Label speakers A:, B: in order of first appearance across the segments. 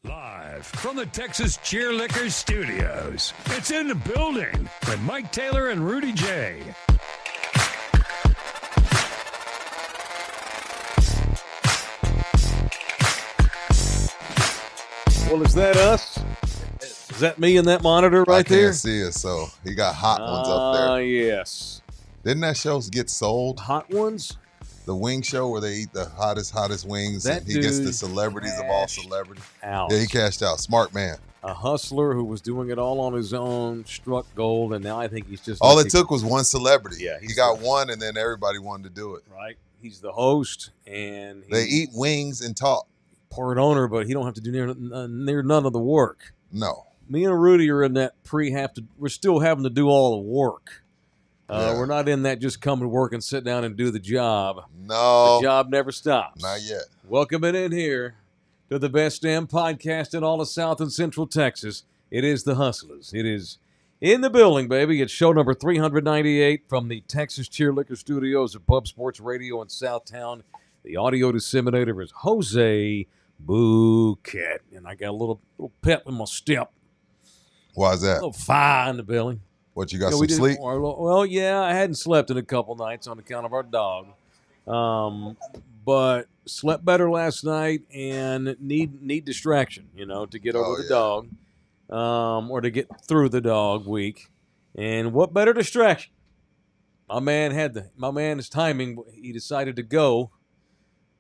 A: Live from the Texas Cheerlickers Studios, it's In the Building with Mike Taylor and Rudy J.
B: Well, is that us? Is that me in that monitor right there?
C: I can't see it, so he got hot ones up there.
B: Yes.
C: Didn't that show get sold?
B: Hot ones?
C: The wing show where they eat the hottest wings,
B: That
C: and he gets the
B: dude
C: celebrities of all celebrities.
B: Out.
C: Yeah, he cashed out. Smart man.
B: A hustler who was doing it all on his own, struck gold, and now I think he's just...
C: All it took was one celebrity.
B: Yeah,
C: he got one, and then everybody wanted to do it.
B: Right. He's the host, and...
C: They eat wings and talk.
B: Part owner, but he don't have to do near none of the work.
C: No.
B: Me and Rudy are in that we're still having to do all the work. We're not in that just come to work and sit down and do the job.
C: No.
B: The job never stops.
C: Not yet.
B: Welcome in here to the best damn podcast in all of South and Central Texas. It is The Hustlers. It is in the building, baby. It's show number 398 from the Texas Cheerlicker Studios of Pub Sports Radio in Southtown. The audio disseminator is Jose Bouquett. And I got a little pep in my step.
C: Why is
B: A
C: that?
B: little fire in the building.
C: What, you got some sleep?
B: Well, yeah, I hadn't slept in a couple nights on account of our dog. But slept better last night and need distraction, to get over the dog, or to get through the dog week. And what better distraction? My man's timing. He decided to go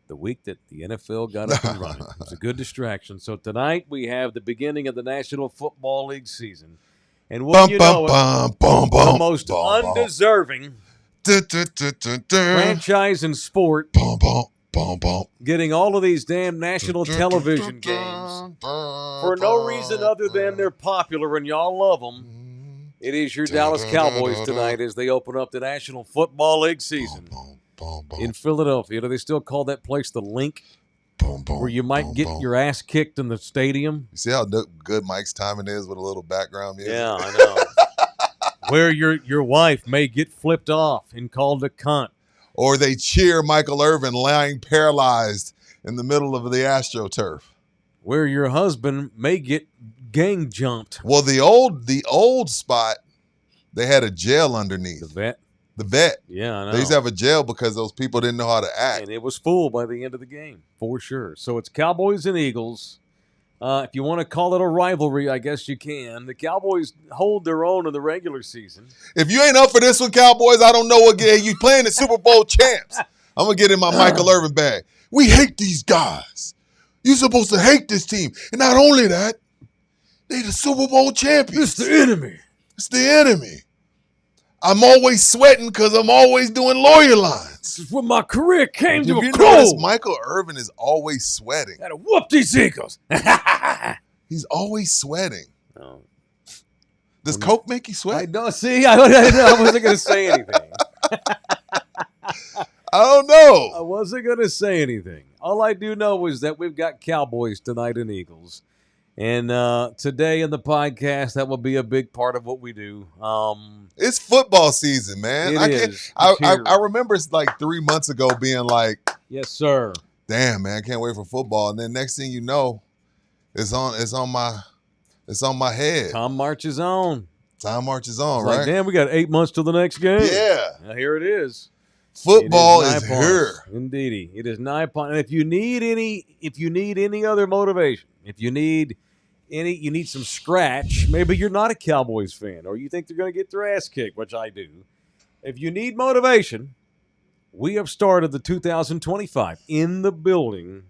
B: the week that the NFL got up and running. It was a good distraction. So tonight we have the beginning of the National Football League season. And what the most undeserving franchise in sport getting all of these damn national television games for no reason other than they're popular and y'all love them. It is your Dallas Cowboys tonight as they open up the National Football League season in Philadelphia. Do they still call that place the Link? Where you might get your ass kicked in the stadium.
C: You see how good Mike's timing is with a little background music?
B: Yeah, I know. Where your wife may get flipped off and called a cunt.
C: Or they cheer Michael Irvin lying paralyzed in the middle of the AstroTurf.
B: Where your husband may get gang jumped.
C: Well, the old spot, they had a jail underneath. The vet.
B: Yeah, I know.
C: They used to have a jail because those people didn't know how to act.
B: And it was full by the end of the game, for sure. So it's Cowboys and Eagles. If you want to call it a rivalry, I guess you can. The Cowboys hold their own in the regular season.
C: If you ain't up for this one, Cowboys, I don't know what game. You playing the Super Bowl champs. I'm going to get in my Michael Irvin bag. We hate these guys. You're supposed to hate this team. And not only that, they the Super Bowl champions.
B: It's the enemy.
C: It's the enemy. I'm always sweating because I'm always doing lawyer lines.
B: This is when my career came to a
C: close.
B: close.
C: Michael Irvin is always sweating.
B: Gotta whoop these Eagles.
C: He's always sweating.
B: Oh.
C: Does Coke make you sweat?
B: I don't see. I wasn't going to say anything.
C: I don't know.
B: I wasn't going to say anything. All I do know is that we've got Cowboys tonight and Eagles. And today in the podcast, that will be a big part of what we do.
C: It's football season, man. I remember it's like 3 months ago being like,
B: yes, sir.
C: Damn, man, I can't wait for football. And then next thing you know, it's on my head.
B: Time marches on,
C: right?
B: Like, damn, we got 8 months till the next game.
C: Yeah.
B: Now here it is.
C: Football is here.
B: Indeedy. It is nigh upon. And if you need any other motivation, if you need some scratch, maybe you're not a Cowboys fan or you think they're going to get their ass kicked, which I do. If you need motivation, we have started the 2025 In the Building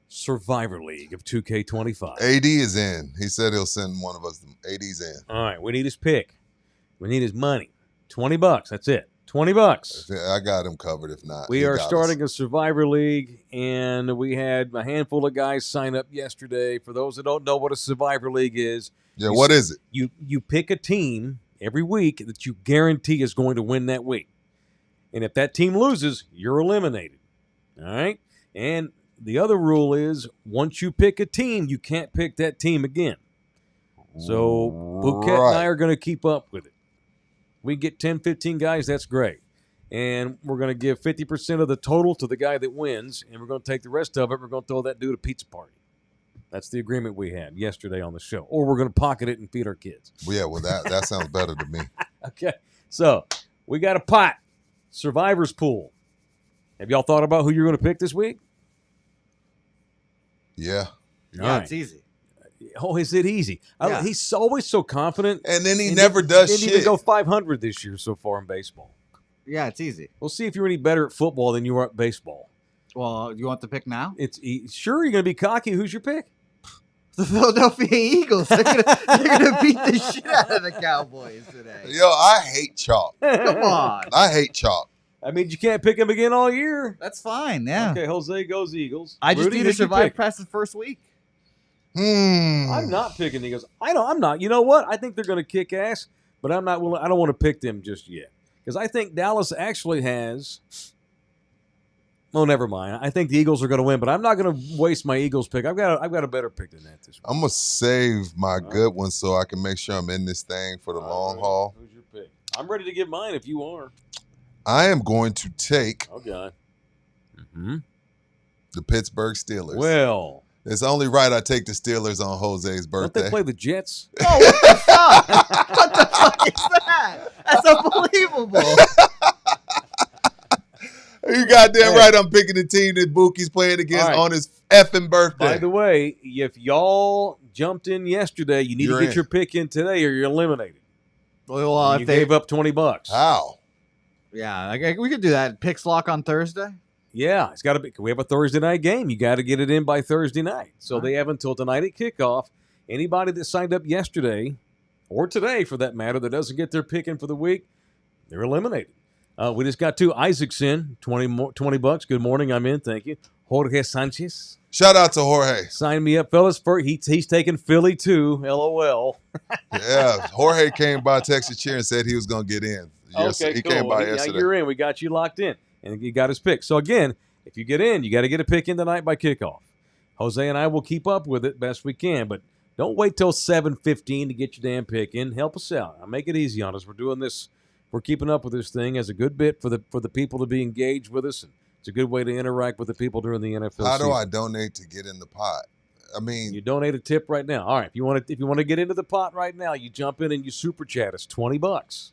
B: Survivor League of 2K25.
C: AD is in. He said he'll send one of us. AD's in.
B: All right, we need his pick. We need his money. $20. That's it. $20.
C: I got him covered if not.
B: We are starting a Survivor League, and we had a handful of guys sign up yesterday. For those that don't know what a Survivor League is.
C: Yeah, what is it?
B: You pick a team every week that you guarantee is going to win that week. And if that team loses, you're eliminated. All right? And the other rule is once you pick a team, you can't pick that team again. So Bouquett and I are going to keep up with it. We get 10, 15 guys, that's great. And we're going to give 50% of the total to the guy that wins, and we're going to take the rest of it. We're going to throw that dude a pizza party. That's the agreement we had yesterday on the show. Or we're going to pocket it and feed our kids.
C: Well, yeah, well, that sounds better to me.
B: Okay. So we got a pot. Survivor's pool. Have y'all thought about who you're going to pick this week?
C: Yeah.
B: Yeah,
D: It's easy.
B: Oh, is it easy?
D: Yeah.
B: He's always so confident.
C: And then he
B: And
C: never does
B: didn't
C: shit.
B: even go 500 this year so far in baseball.
D: Yeah, it's easy.
B: We'll see if you're any better at football than you are at baseball.
D: Well, you want the pick now?
B: Sure, you're going to be cocky. Who's your pick?
D: The Philadelphia Eagles. They're gonna beat the shit out of the Cowboys today.
C: Yo, I hate chalk.
D: Come on.
C: I hate chalk.
B: I mean, you can't pick him again all year.
D: That's fine, yeah.
B: Okay, Jose goes Eagles.
D: I just
B: Rudy,
D: need to
B: who'd you
D: survive
B: pick?
D: past the first week.
B: I'm not picking the Eagles. I'm not. You know what? I think they're going to kick ass, but I'm not willing. I don't want to pick them just yet because I think Dallas actually has. Oh, never mind. I think the Eagles are going to win, but I'm not going to waste my Eagles pick. I've got a better pick than that this week.
C: I'm going to save my good one so I can make sure I'm in this thing for the long haul.
B: Who's your pick? I'm ready to give mine if you are.
C: I am going to take
B: Oh, God.
C: the Pittsburgh Steelers.
B: Well,
C: It's only right I take the Steelers on Jose's
B: don't
C: birthday.
B: they play the Jets?
D: Oh, what the fuck? What the fuck is that? That's unbelievable.
C: You goddamn right I'm picking the team that Boukie's playing against
B: All right.
C: on his effing birthday.
B: By the way, if y'all jumped in yesterday, you need
C: You're
B: to get
C: in.
B: your pick in today or you're eliminated.
D: Well,
B: you
D: if they
B: gave up $20.
C: How?
D: Yeah, we could do that. Picks lock on Thursday.
B: Yeah, it's got to be. We have a Thursday night game. You got to get it in by Thursday night. So they have until tonight at kickoff. Anybody that signed up yesterday or today, for that matter, that doesn't get their pick in for the week, they're eliminated. We just got two Isaacs in, $20. Good morning, I'm in. Thank you. Jorge Sanchez.
C: Shout out to Jorge.
B: Sign me up, fellas. He's taking Philly too. LOL.
C: Yeah, Jorge came by Texas Cheer and said he was going to get in. Yes,
B: Okay,
C: he
B: cool.
C: came by
B: Now
C: yesterday.
B: you're in. We got you locked in, and you got his pick. So again, if you get in, you got to get a pick in tonight by kickoff. Jose and I will keep up with it best we can, but don't wait till 7:15 to get your damn pick in. Help us out. I'll make it easy on us. We're doing this. We're keeping up with this thing as a good bit for the people to be engaged with us, and it's a good way to interact with the people during the NFL
C: How
B: season.
C: do I donate to get in the pot? I mean,
B: You donate a tip right now. All right, if you want to get into the pot right now, you jump in and you super chat. It's $20.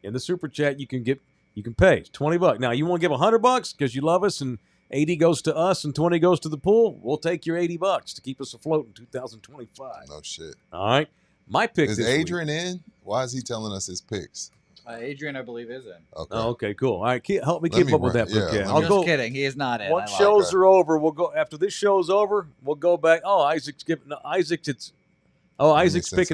B: In the super chat, you can pay. It's $20. Now you want to give $100 because you love us, and 80 goes to us and 20 goes to the pool. We'll take your $80 to keep us afloat in 2025.
C: no shit.
B: All right, my pick
C: Is
B: this
C: Adrian
B: week.
C: in? Why is he telling us his picks?
D: Adrian, I believe, is in.
C: Okay.
B: Oh, okay, cool. All right, help me
C: Let
B: keep
C: me
B: up with
C: run-
B: that.
C: yeah,
B: Bouquet.
C: let me
B: I'll
D: Just
B: go.
D: kidding. He is not in.
B: Once
D: I lied.
B: shows are over, we'll go. After this show's over, we'll go back. Oh, Isaac's picking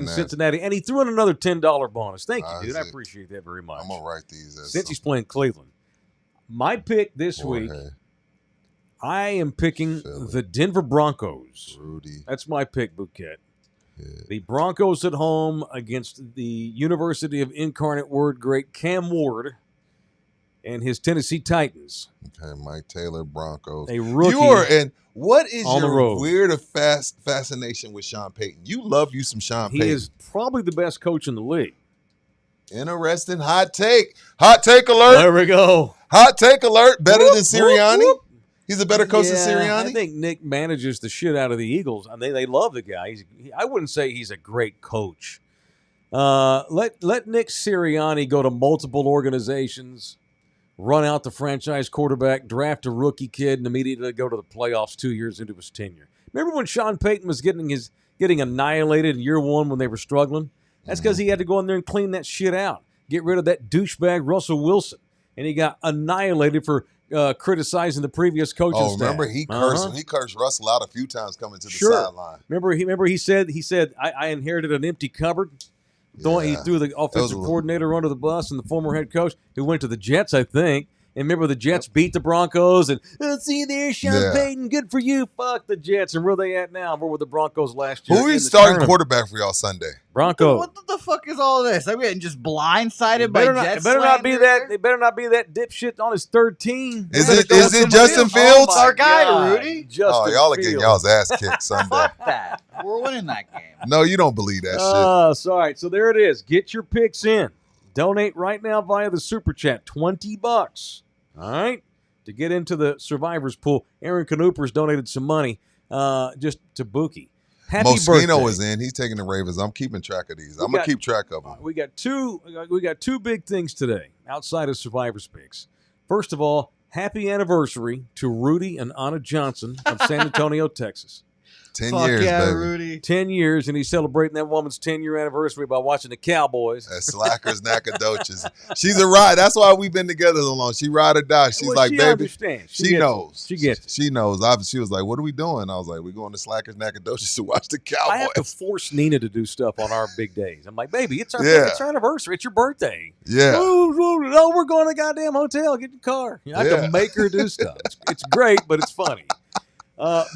B: Cincinnati, and he threw in another $10 bonus. Thank you, dude. I
C: Isaac.
B: appreciate that very much.
C: I'm going to write these as
B: Since he's playing Cleveland, my pick this week,
C: Jorge,
B: I am picking
C: Philly.
B: the Denver Broncos.
C: Rudy.
B: That's my pick, Bouquet.
C: Yeah.
B: The Broncos at home against the University of Incarnate Word great Cam Ward and his Tennessee Titans.
C: Okay, Mike Taylor, Broncos.
B: A rookie.
C: You are in. What is
B: on the
C: your
B: road.
C: weird fascination with Sean Payton? You love you some Sean
B: He
C: Payton.
B: is probably the best coach in the league.
C: Interesting. Hot take. Hot take alert.
B: There we go.
C: Hot take alert. Better
B: Whoop,
C: than Sirianni.
B: whoop, whoop.
C: He's a better coach than
B: Yeah,
C: Sirianni.
B: I think Nick manages the shit out of the Eagles. I mean, they love the guy. I wouldn't say he's a great coach. Let Nick Sirianni go to multiple organizations, run out the franchise quarterback, draft a rookie kid, and immediately go to the playoffs 2 years into his tenure. Remember when Sean Payton was getting annihilated in year one when they were struggling? That's because he had to go in there and clean that shit out, get rid of that douchebag Russell Wilson, and he got annihilated for criticizing the previous coaching
C: Oh,
B: staff.
C: remember he cursed Russell out a few times coming to the
B: Sure.
C: sideline.
B: Remember he said I inherited an empty cupboard. He
C: Yeah.
B: threw the offensive coordinator under the bus and the former head coach who went to the Jets, I think. And remember the Jets beat the Broncos and see there, Sean
C: Yeah.
B: Payton, good for you. Fuck the Jets. And where are they at now? Where were the Broncos last year?
C: Who
B: In
C: is
B: the
C: starting
B: tournament.
C: quarterback for y'all Sunday?
B: Broncos.
D: What the fuck is all this? I'm getting just blindsided by
B: Better not,
D: Jets.
B: it better not be
D: slander
B: that.
D: here?
B: It better not be that dipshit on his third team.
C: Is
B: Better
C: it
B: go
C: Justin
B: Justin
C: Fields?
D: Our guy,
B: God,
D: Rudy.
B: Justin
C: Oh, y'all are getting
B: Fields.
C: y'all's ass kicked Sunday.
D: Fuck that. We're winning that game.
C: No, you don't believe that shit.
B: All right, so there it is. Get your picks in. Donate right now via the super chat, $20. All right, to get into the survivors pool. Aaron Canooper's donated some money. just to Bouquet. Happy birthday.
C: Moschino is in. He's taking the Ravens. I'm keeping track of these. I'm gonna keep track of them.
B: We got two big things today outside of Survivor's picks. First of all, happy anniversary to Rudy and Anna Johnson of San Antonio, Texas.
C: 10
D: Fuck
C: years,
D: yeah,
C: baby.
D: Rudy.
B: 10 years, and he's celebrating that woman's 10-year anniversary by watching the Cowboys.
C: At Slackers, Nacogdoches. She's a ride. That's why we've been together so long. She ride or die. She's
B: Well,
C: like,
B: she
C: baby.
B: understands.
C: She knows.
B: She gets it.
C: She knows. She was like, what are we doing? I was like, we're going to Slackers, Nacogdoches to watch the Cowboys.
B: I have to force Nina to do stuff on our big days. I'm like, baby, it's our anniversary. It's your birthday.
C: Yeah.
B: Oh, we're going to a goddamn hotel. Get your car. I have to make her do stuff. It's great, but it's funny.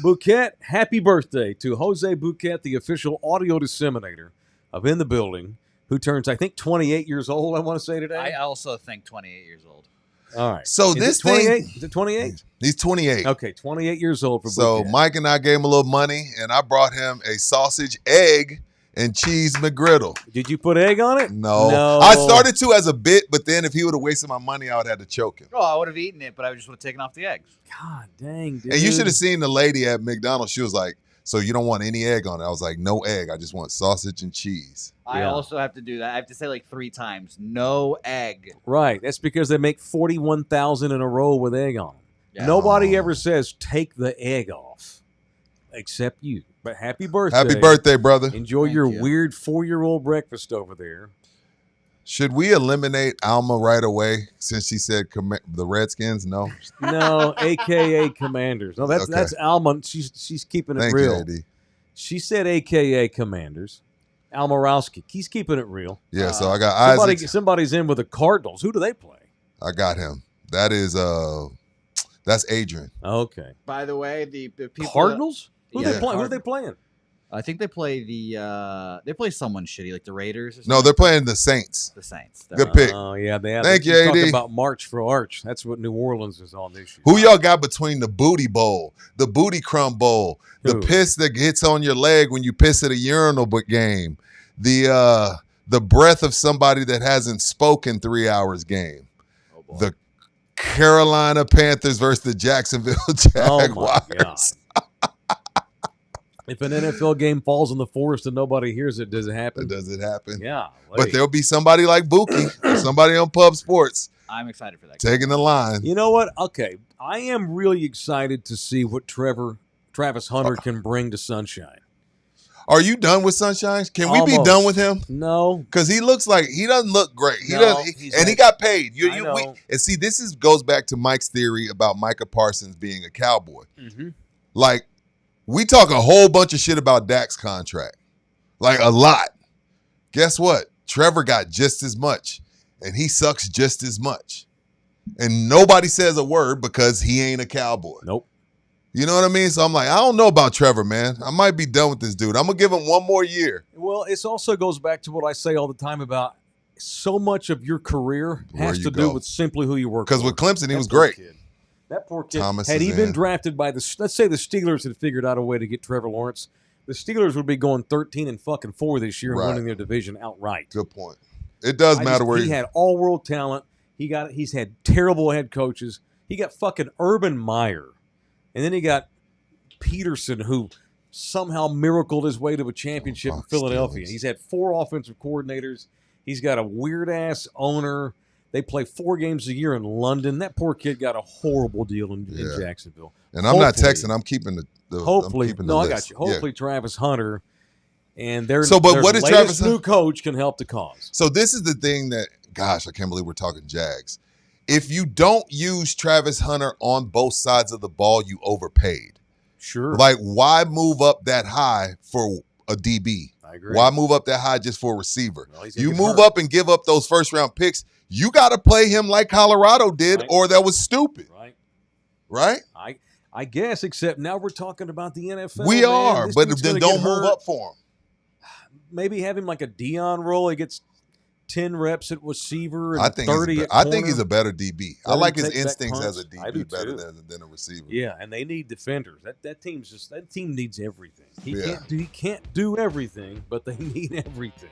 B: Bouquett, happy birthday to Jose Bouquett, the official audio disseminator of In the Building, who turns, I think, 28 years old, I want to say today.
E: I also think 28 years old.
B: All right.
C: So
B: Is it 28? Is it 28?
C: He's 28.
B: Okay, 28 years old for
C: So
B: Bouquet.
C: Mike and I gave him a little money, and I brought him a sausage, egg, and cheese McGriddle.
B: Did you put egg on it?
C: No. I started to as a bit, but then if he would have wasted my money, I would have had to choke him.
E: Oh, I would have eaten it, but I just would have taken off the eggs.
B: God dang, dude.
C: And you should have seen the lady at McDonald's. She was like, so you don't want any egg on it? I was like, no egg. I just want sausage and cheese.
E: I
B: Yeah.
E: also have to do that. I have to say like 3 times, no egg.
B: Right. That's because they make 41,000 in a row with egg on them.
E: Yeah.
B: Nobody ever says take the egg off, except you. But happy birthday.
C: Happy birthday, brother.
B: Enjoy
E: Thank
B: your
E: you.
B: weird 4-year-old breakfast over there.
C: Should we eliminate Alma right away since she said the Redskins? No.
B: No, AKA Commanders. No, that's
C: Okay.
B: that's Alma. She's keeping it
C: Thank
B: real.
C: you, AD.
B: She said AKA Commanders. Almarowski. He's keeping it real.
C: Yeah, so I got Isaac.
B: Somebody's in with the Cardinals. Who do they play?
C: I got him. That is that's Adrian.
B: Okay.
E: By the way, the people
B: Cardinals? Who
E: Yeah.
B: they play? Who are they playing?
E: I think they play they play someone shitty like the Raiders. Or
C: No,
E: something.
C: they're playing the Saints.
E: the Saints.
C: Good pick.
B: Oh yeah, they have.
C: Thank you,
B: She's talking
C: AD.
B: about March for Arch. That's what New Orleans is on this year.
C: Who y'all got between the booty bowl, the booty crumb bowl, the
B: Who?
C: piss that gets on your leg when you piss at a urinal game, the breath of somebody that hasn't spoken 3 hours game,
E: Oh, boy.
C: the Carolina Panthers versus the Jacksonville
B: Oh
C: Jaguars.
B: my god! If an NFL game falls in the forest and nobody hears it, does it happen?
C: Does it happen?
B: Yeah.
C: But there'll be somebody like Bouquet, or somebody on Pub Sports
E: I'm excited for that.
C: taking the line.
B: You know what? Okay, I am really excited to see what Travis Hunter can bring to Sunshine.
C: Are you done with Sunshine? Can we be
B: Almost.
C: done with him?
B: No.
C: Because he looks like he doesn't look great. He
B: No,
C: doesn't,
B: he's
C: and he
B: like-
C: got paid.
B: I know.
C: And see, this goes back to Mike's theory about Micah Parsons being a Cowboy.
B: Mm-hmm.
C: Like, we talk a whole bunch of shit about Dak's contract, like a lot. Guess what? Trevor got just as much, and he sucks just as much, and nobody says a word because he ain't a Cowboy.
B: Nope.
C: You know what I mean? So I'm like, I don't know about Trevor, man. I might be done with this dude. I'm gonna give him one more year.
B: Well, it also goes back to what I say all the time about so much of your career
C: Where
B: has
C: you
B: to
C: go.
B: do with simply who you work
C: Because
B: for.
C: with Clemson, he
B: That
C: was
B: poor
C: great.
B: kid. That poor kid.
C: Thomas
B: Had
C: is
B: he been
C: in.
B: drafted by let's say the Steelers had figured out a way to get Trevor Lawrence, the Steelers would be going 13-4 this year and
C: Right.
B: winning their division outright.
C: Good point. It does matter where
B: he had all world talent. He's had terrible head coaches. He got fucking Urban Meyer, and then he got Peterson, who somehow miracled his way to a championship in
C: Fuck
B: Philadelphia.
C: Steelers.
B: He's had 4 offensive coordinators. He's got a weird ass owner. They play 4 games a year in London. That poor kid got a horrible deal in
C: Yeah.
B: Jacksonville.
C: And I'm not
B: Hopefully-
C: texting. I'm keeping the
B: Hopefully,
C: I'm keeping the
B: no, I
C: list.
B: got you. Hopefully, Travis Hunter and their
C: So, but
B: their
C: what is
B: latest
C: Travis
B: new coach can help the cause.
C: So this is the thing that, gosh, I can't believe we're talking Jags. If you don't use Travis Hunter on both sides of the ball, you overpaid.
B: Sure,
C: Like, why move up that high for a DB?
B: I agree.
C: Why move up that high just for a receiver?
B: Well, he's gonna
C: You
B: get
C: move
B: hurt.
C: up and give up those first-round picks. You got to play him like Colorado did,
B: Right.
C: or that was stupid,
B: Right.
C: right?
B: I guess, except now we're talking about the NFL.
C: We
B: man.
C: are,
B: This
C: but
B: dude's
C: then
B: gonna
C: don't
B: get
C: move
B: hurt.
C: up for him.
B: Maybe have him like a Dion role. He gets 10 reps at receiver and
C: I think
B: 30
C: he's
B: at
C: I think he's
B: corner.
C: a better DB. I
B: 30
C: like his
B: take back
C: instincts as a
B: punts. I do
C: DB better
B: too.
C: than a receiver.
B: Yeah, and they need defenders. That team needs everything.
C: Yeah.
B: He can't do everything, but they need everything.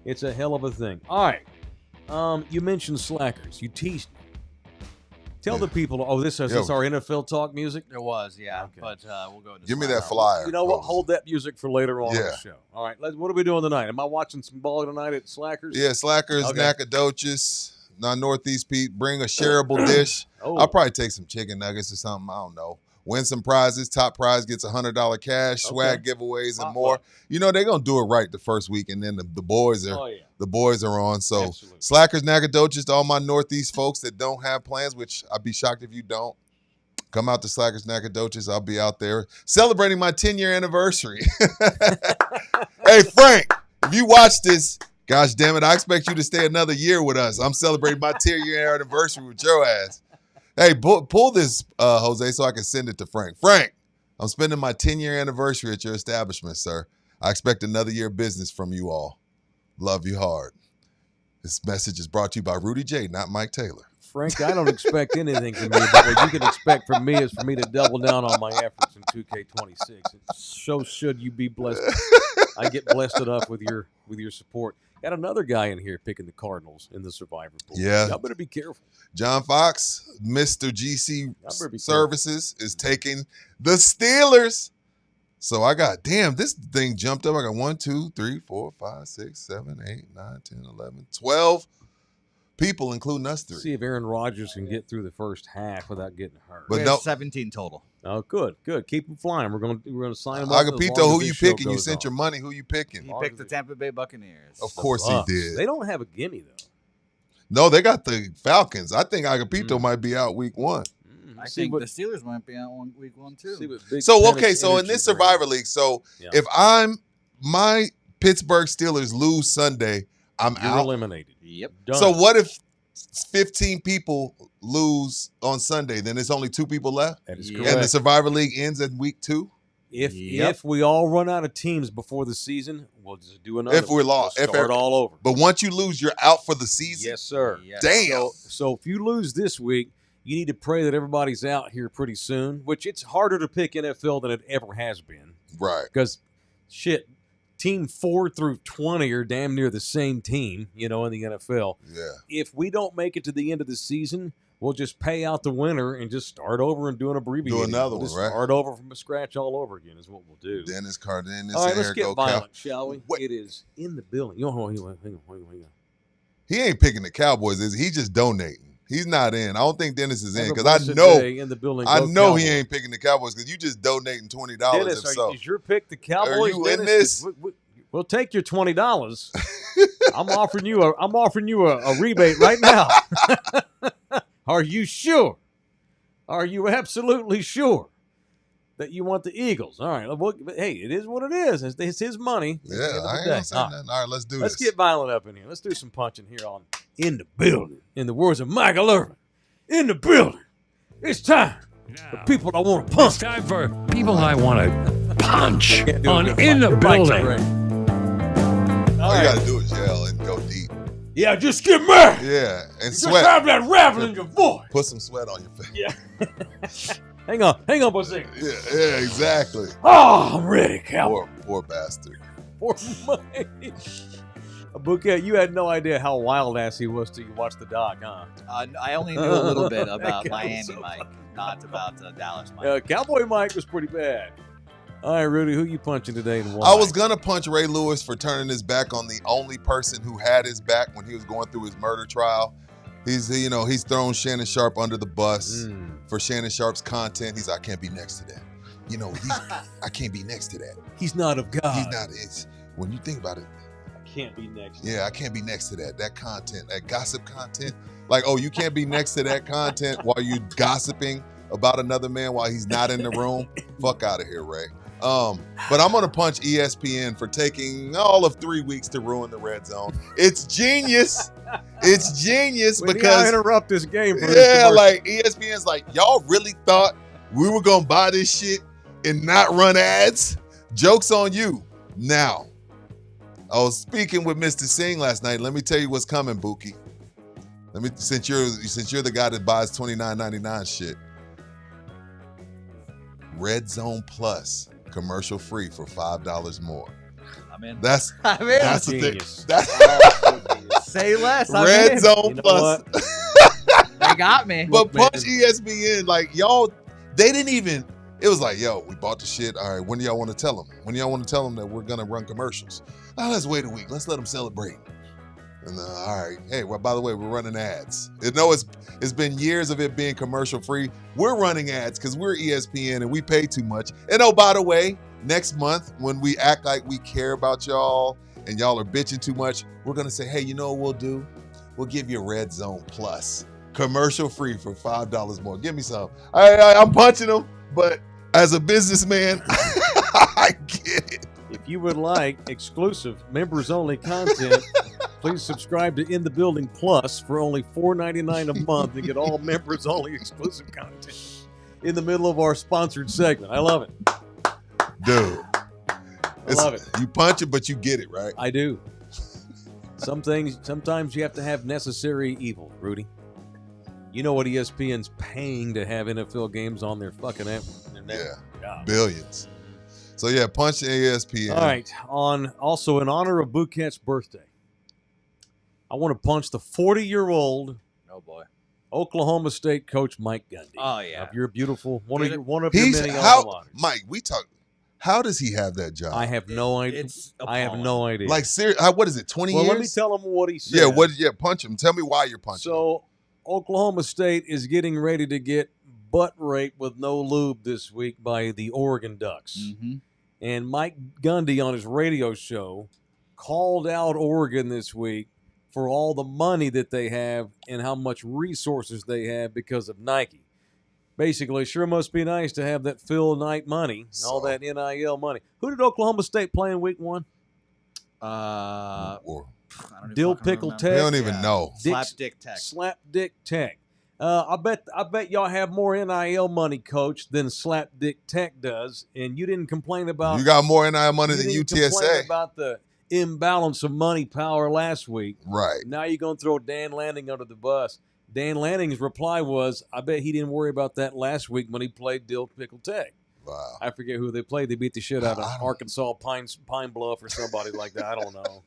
B: It's a hell of a thing. All right. You mentioned slackers. You teased me. Tell the people. Oh, is this our NFL talk music?
E: There was, yeah.
B: Okay.
E: But we'll go into
C: Give me
E: Slacker.
C: that flyer.
B: You know what?
C: Rose.
B: Hold that music for later on in
C: Yeah.
B: the show. All right. What are we doing tonight? Am I watching some ball tonight at Slackers?
C: Yeah, Slackers,
B: Okay.
C: Nacogdoches, Northeast Pete. Bring a shareable dish.
B: Oh.
C: I'll probably take some chicken nuggets or something. I don't know. Win some prizes. Top prize gets $100 cash, swag giveaways, and more. You know, they're going to do it right the first week, and then the boys are the boys are on. So
B: Absolutely.
C: Slackers, Nacogdoches, to all my Northeast folks that don't have plans, which I'd be shocked if you don't. Come out to Slackers, Nacogdoches. I'll be out there celebrating my 10-year anniversary. Hey, Frank, if you watch this, gosh damn it, I expect you to stay another year with us. I'm celebrating my 10-year anniversary with your ass. Hey, pull this, Jose, so I can send it to Frank. Frank, I'm spending my 10-year anniversary at your establishment, sir. I expect another year of business from you all. Love you hard. This message is brought to you by Rudy J., not Mike Taylor.
B: Frank, I don't expect anything from you, but what you can expect from me is for me to double down on my efforts in 2K26. So should you be blessed. I get blessed enough with your support. Got another guy in here picking the Cardinals in the Survivor pool.
C: Yeah.
B: Y'all better be careful.
C: John Fox, Mr. GC
B: Y'all better be
C: Services, is taking the Steelers. So I got, damn, this thing jumped up. I got 1, 2, 3, 4, 5, 6, 7, 8, 9, 10, 11, 12 people, including us three.
B: See if Aaron Rodgers can get through the first half without getting hurt.
C: But
E: We
C: no,
E: have 17 total.
B: Oh, good. Keep them flying. We're gonna sign them up.
C: Agapito, who you picking? You sent your money. Who you picking?
E: He picked the Tampa Bay Buccaneers.
C: Of course he did.
B: They don't have a gimme though.
C: No, they got the Falcons. I think Agapito might be out week 1.
E: I think the Steelers might be out week 1 too.
C: So, okay, so in this Survivor League, if my Pittsburgh Steelers lose Sunday, I'm
B: You're
C: out.
B: eliminated.
E: Yep.
B: Done.
C: So what if 15 people lose on Sunday? Then there's only 2 people left?
B: That is
E: Yeah.
B: correct.
C: And the Survivor League ends at week 2?
B: If we all run out of teams before the season, we'll just do another.
C: If we're lost.
B: we'll start all over.
C: But once you lose, you're out for the season?
B: Yes, sir.
E: Yes.
C: Damn.
B: So if you lose this week, you need to pray that everybody's out here pretty soon. Which it's harder to pick NFL than it ever has been
C: Right.
B: because shit. Team 4 through 20 are damn near the same team, in the NFL.
C: Yeah.
B: If we don't make it to the end of the season, we'll just pay out the winner and just start over and do an abbreviated.
C: Do another
B: We'll
C: one,
B: just
C: right?
B: Start over from scratch all over again is what we'll do.
C: Dennis Cardenas.
B: All right, let's
C: Eric
B: get
C: O'Cal.
B: violent, shall we?
C: Wait.
B: It is in the building. Hang on.
C: He ain't picking the Cowboys, is he? He's just donating. He's not in. I don't think Dennis is in
B: Have a
C: because I
B: blessed
C: know
B: day in the building.
C: I
B: Go
C: know he
B: Cowboys.
C: ain't picking the Cowboys because you just donating $20
B: Dennis,
C: if so.
B: is your pick the Cowboys?
C: you in
B: Dennis?
C: this?
B: We'll take your $20. I'm offering you a rebate right now. Are you sure? Are you absolutely sure that you want the Eagles? All right. Well, hey, it is what it is. It's his money. At the
C: Yeah,
B: end of the
C: I ain't
B: day.
C: gonna say
B: All right.
C: nothing. All right, let's do
B: Let's
C: this.
B: get violent up in here. Let's do some punching here on In the Building. In the words of Michael Irvin, in the building. It's time for people I want to
A: It's
B: punch.
A: time for people I want to punch
B: Can't do it
A: on
B: with
A: In the
B: your mics
A: Building.
B: already.
C: All
B: All
C: you
B: right.
C: gotta do is yell and go deep.
B: Yeah, just get mad.
C: Yeah, and
B: Just
C: sweat.
B: have that ravel in your voice.
C: Put some sweat on your face.
B: Yeah. Hang on for a second.
C: Yeah, exactly.
B: Oh, I'm ready, cowboy.
C: Poor bastard.
B: For money. Bouquet, you had no idea how wild ass he was till you watched the doc, huh?
E: I only knew a little bit about
B: That guy was
E: Miami
B: so
E: Mike,
B: fucking
E: not about Dallas Mike.
B: Cowboy Mike was pretty bad. All right, Rudy, who you punching today and why?
C: I was gonna punch Ray Lewis for turning his back on the only person who had his back when he was going through his murder trial. He's thrown Shannon Sharp under the bus for Shannon Sharp's content. He's like, I can't be next to that. I can't be next to that.
B: He's not of God.
C: He's not. It's when you think about it.
B: I can't be next.
C: Yeah, I can't be next to that. That content, that gossip content. Like, oh, you can't be next to that content while you're gossiping about another man while he's not in the room. Fuck out of here, Ray. But I'm gonna punch ESPN for taking all of 3 weeks to ruin the red zone. It's genius. It's genius
B: We gotta
C: because
B: interrupt this game for this
C: yeah,
B: commercial.
C: like ESPN's like, y'all really thought we were gonna buy this shit and not run ads? Joke's on you. Now, I was speaking with Mr. Singh last night. Let me tell you what's coming, Buki. Since you're the guy that buys $29.99 shit. Red Zone Plus, commercial free for $5 more.
E: I'm in.
C: That's
E: I'm in.
C: that's the thing.
B: Genius.
C: That's
E: Say less. I'm
C: Red
E: in.
C: Zone
B: You know
C: Plus.
B: what?
E: You got me.
C: But
B: man.
C: Punch ESPN, like y'all, they didn't even. It was like, yo, we bought the shit. All right, when do y'all want to tell them? When do y'all want to tell them that we're gonna run commercials? Oh, let's wait a week. Let's let them celebrate. And all right, hey, well, by the way, we're running ads. You know, it's been years of it being commercial free. We're running ads because we're ESPN and we pay too much. And oh, by the way, next month when we act like we care about y'all and y'all are bitching too much, we're gonna say, hey, you know what we'll do? We'll give you a Red Zone Plus, commercial free for $5 more. Give me some. I'm punching them, but as a businessman, I get it.
B: If you would like exclusive members-only content, please subscribe to In the Building Plus for only $4.99 a month and get all members-only exclusive content in the middle of our sponsored segment. I love it.
C: Dude.
B: I love it.
C: You punch it, but you get it, right?
B: I do. Sometimes you have to have necessary evil, Rudy. You know what ESPN's paying to have NFL games on their fucking app?
C: Yeah, billions. So yeah, punch the ESPN.
B: All right. Also in honor of Bouquet's birthday, I want to punch the 40-year-old
E: Oh boy.
B: Oklahoma State coach Mike Gundy.
E: Oh yeah.
B: Of your beautiful one of your
C: He's
B: many
C: how
B: alma maters.
C: Mike. We talk. How does he have that job?
B: I have no idea. I have no idea.
C: Like serious. What is it? 20 years?
B: Well, let me tell him what he said.
C: Yeah. Yeah. Punch him. Tell me why you're punching.
B: So Oklahoma State is getting ready to get butt raped with no lube this week by the Oregon Ducks.
E: Mm-hmm.
B: And Mike Gundy on his radio show called out Oregon this week for all the money that they have and how much resources they have because of Nike. Basically, sure must be nice to have that Phil Knight money, all that NIL money. Who did Oklahoma State play in week one? Dill Pickle Tech.
C: They don't even know.
E: Slapdick Tech.
B: Slapdick Tech. I bet y'all have more NIL money, Coach, than Slapdick Tech does, and you didn't complain about.
C: You got more NIL money than
B: you didn't complain
C: UTSA.
B: about the imbalance of money power last week.
C: Right.
B: Now you're going to throw Dan Lanning under the bus. Dan Lanning's reply was, I bet he didn't worry about that last week when he played Dill Pickle Tech.
C: Wow.
B: I forget who they played. They beat the shit out of Arkansas Pine Bluff or somebody like that. I don't know.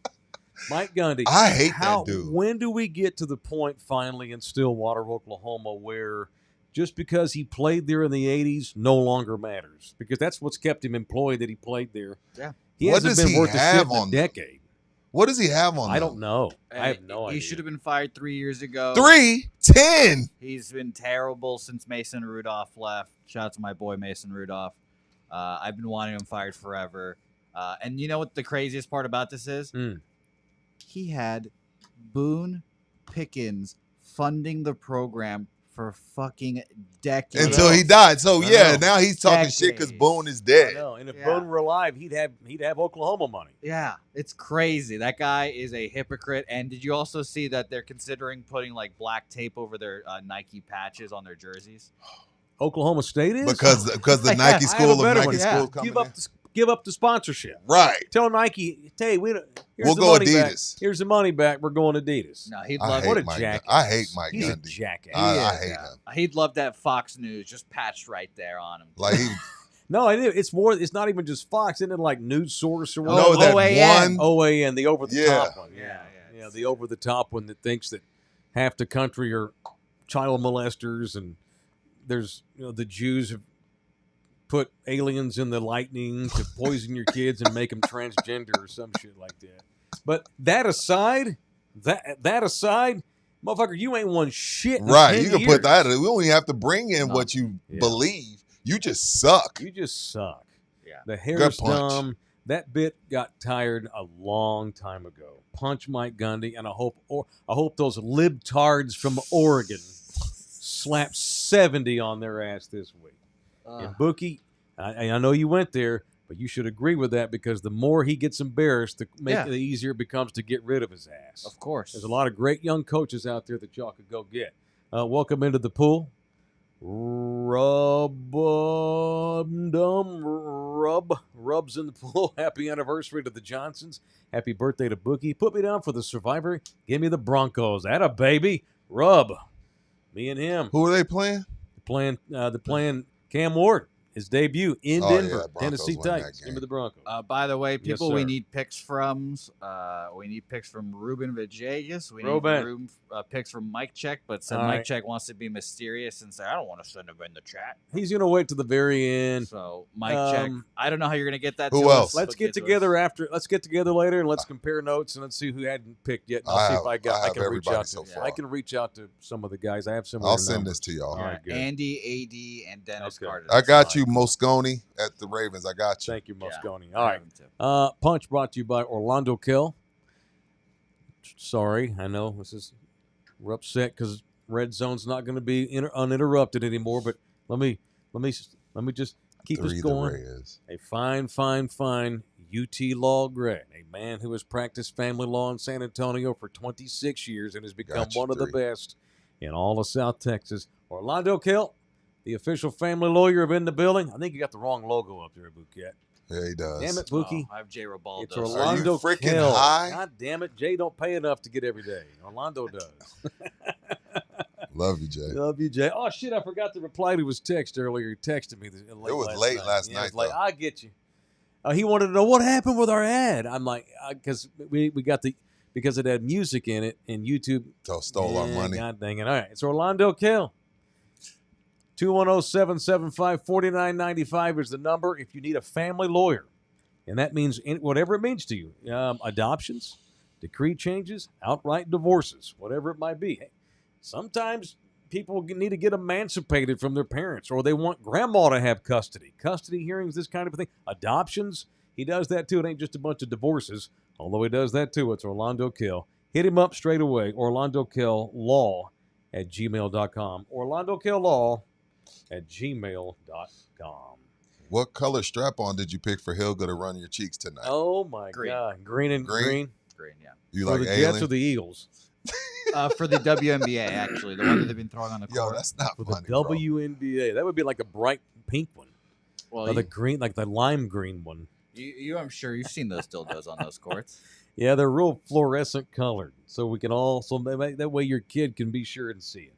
B: Mike Gundy.
C: I hate that dude.
B: When do we get to the point finally in Stillwater, Oklahoma, where just because he played there in the 80s no longer matters? Because that's what's kept him employed, that he played there.
E: Yeah.
B: He hasn't been worth a shit in a decade.
C: What does he have on
B: I don't know. I have no idea.
E: He should have been fired 3 years ago.
C: 10.
E: He's been terrible since Mason Rudolph left. Shout out to my boy Mason Rudolph. I've been wanting him fired forever. And you know what the craziest part about this is? He had Boone Pickens funding the program for fucking decades.
C: Until he died. So now he's talking shit because Boone is dead.
B: I know. And if Boone were alive, he'd have Oklahoma money.
E: Yeah, it's crazy. That guy is a hypocrite. And did you also see that they're considering putting like black tape over their Nike patches on their jerseys?
B: Oklahoma State is?
C: Because the Nike school of Nike schools coming in.
B: Give up the sponsorship.
C: Right.
B: Tell Nike, hey, we'll
C: go Adidas.
B: Here's the money back. We're going Adidas.
E: No, he'd love
B: what a jackass.
C: I hate Mike
B: He's
C: Gundy.
B: A jackass.
C: I hate him.
E: He'd love that Fox News just patched right there on him.
C: Like
B: No, it's more. It's not even just Fox. Isn't it like News Source or
C: no, that
E: OAN.
B: OAN, the over the top one. Yeah, the over the top one that thinks that half the country are child molesters, and there's the Jews have put aliens in the lightning to poison your kids and make them transgender or some shit like that. But that aside, motherfucker, you ain't won shit.
C: Right, you can put that. We don't even have to bring in what you believe. You just suck.
B: You just suck.
E: Yeah.
B: The hair is dumb. That bit got tired a long time ago. Punch Mike Gundy, and I hope those libtards from Oregon slap 70 on their ass this week. And Bookie, I know you went there, but you should agree with that because the more he gets embarrassed, the easier it becomes to get rid of his ass.
E: Of course.
B: There's a lot of great young coaches out there that y'all could go get. Welcome into the pool. Rubs in the pool. Happy anniversary to the Johnsons. Happy birthday to Bookie. Put me down for the Survivor. Give me the Broncos. Atta baby. Rub. Me and him.
C: Who are they playing?
B: They're playing Cam Ward. his debut in
C: Oh, yeah,
B: Denver,
C: Broncos
B: Tennessee
C: win that
B: Titans. Give me
C: game.
B: the Broncos.
E: By the way, people, we
B: sir.
E: need picks from. We need picks from Ruben Vajegas. We
B: Ruben.
E: need picks from Mike Check, but said
B: All
E: Mike
B: right.
E: Check wants to be mysterious and say, I don't want to send him in the chat.
B: He's going to wait to the very end.
E: So Mike Check, I don't know how you're going to get that.
C: Who
E: to
C: else?
E: Us,
B: Let's
E: but
B: get
E: to
B: together
E: us.
B: after. Let's get together later and let's compare notes and let's see who hadn't picked yet. And I'll see if I
C: have
B: can reach
C: everybody
B: out
C: so
B: to.
C: far.
B: I can reach out to some of the guys. I have some.
C: I'll send this to y'all.
B: All right, good.
E: Andy, AD, and Dennis
B: Okay.
E: Carter.
C: I got you, Moscone at the Ravens. I got you.
B: Thank you, Moscone.
E: Yeah,
B: All
E: I
B: right.
E: have him too.
B: Punch brought to you by Orlando Kill. Sorry, I know we're upset because Red Zone's not going to be uninterrupted anymore. But let me just keep us
C: Three
B: going.
C: the Reyes.
B: A fine UT law grad, a man who has practiced family law in San Antonio for 26 years and has become
C: Got you,
B: one of the
C: three.
B: best in all of South Texas. Orlando Kill, the official family lawyer of In the Building. I think you got the wrong logo up there, Bouquet.
C: Yeah, he does.
B: Damn it, Bookie.
E: Oh, I have Jay Robaldo.
B: It's
C: Are you
B: Orlando
C: freaking
B: Kill.
C: high?
B: God damn it. Jay don't pay enough to get every day. Orlando does.
C: Love you, Jay.
B: Love you, Jay. Oh, shit, I forgot to reply to his text earlier. He texted me
C: It was late last night,
B: It's like,
C: though.
B: I'll get you. He wanted to know what happened with our ad. I'm like, because we got because it had music in it and YouTube.
C: So stole our money.
B: God dang it. All right, it's Orlando Kill. 210-775-4995 is the number if you need a family lawyer. And that means whatever it means to you. Adoptions, decree changes, outright divorces, whatever it might be. Hey, sometimes people need to get emancipated from their parents or they want grandma to have custody. Custody hearings, this kind of thing. Adoptions, he does that too. It ain't just a bunch of divorces, although he does that too. It's Orlando Kill. Hit him up straight away, orlandokilllaw@gmail.com. orlandokilllaw@gmail.com.
C: What color strap-on did you pick for Hilga to run your cheeks tonight?
B: Oh, my
E: Green.
B: God. Green and green.
E: Green, yeah.
C: You
B: For
C: like
B: the Jets
C: alien?
B: or the Eagles?
E: For the WNBA, actually, the one that they've been throwing on the
C: Yo,
E: court.
C: that's not
B: For
C: funny,
B: the
C: bro.
B: WNBA. That would be like a bright pink one.
E: Well,
B: Or the green, like the lime green one.
E: I'm sure you've seen those dildos on those courts.
B: Yeah, they're real fluorescent colored. So we can all, that way your kid can be sure and see it.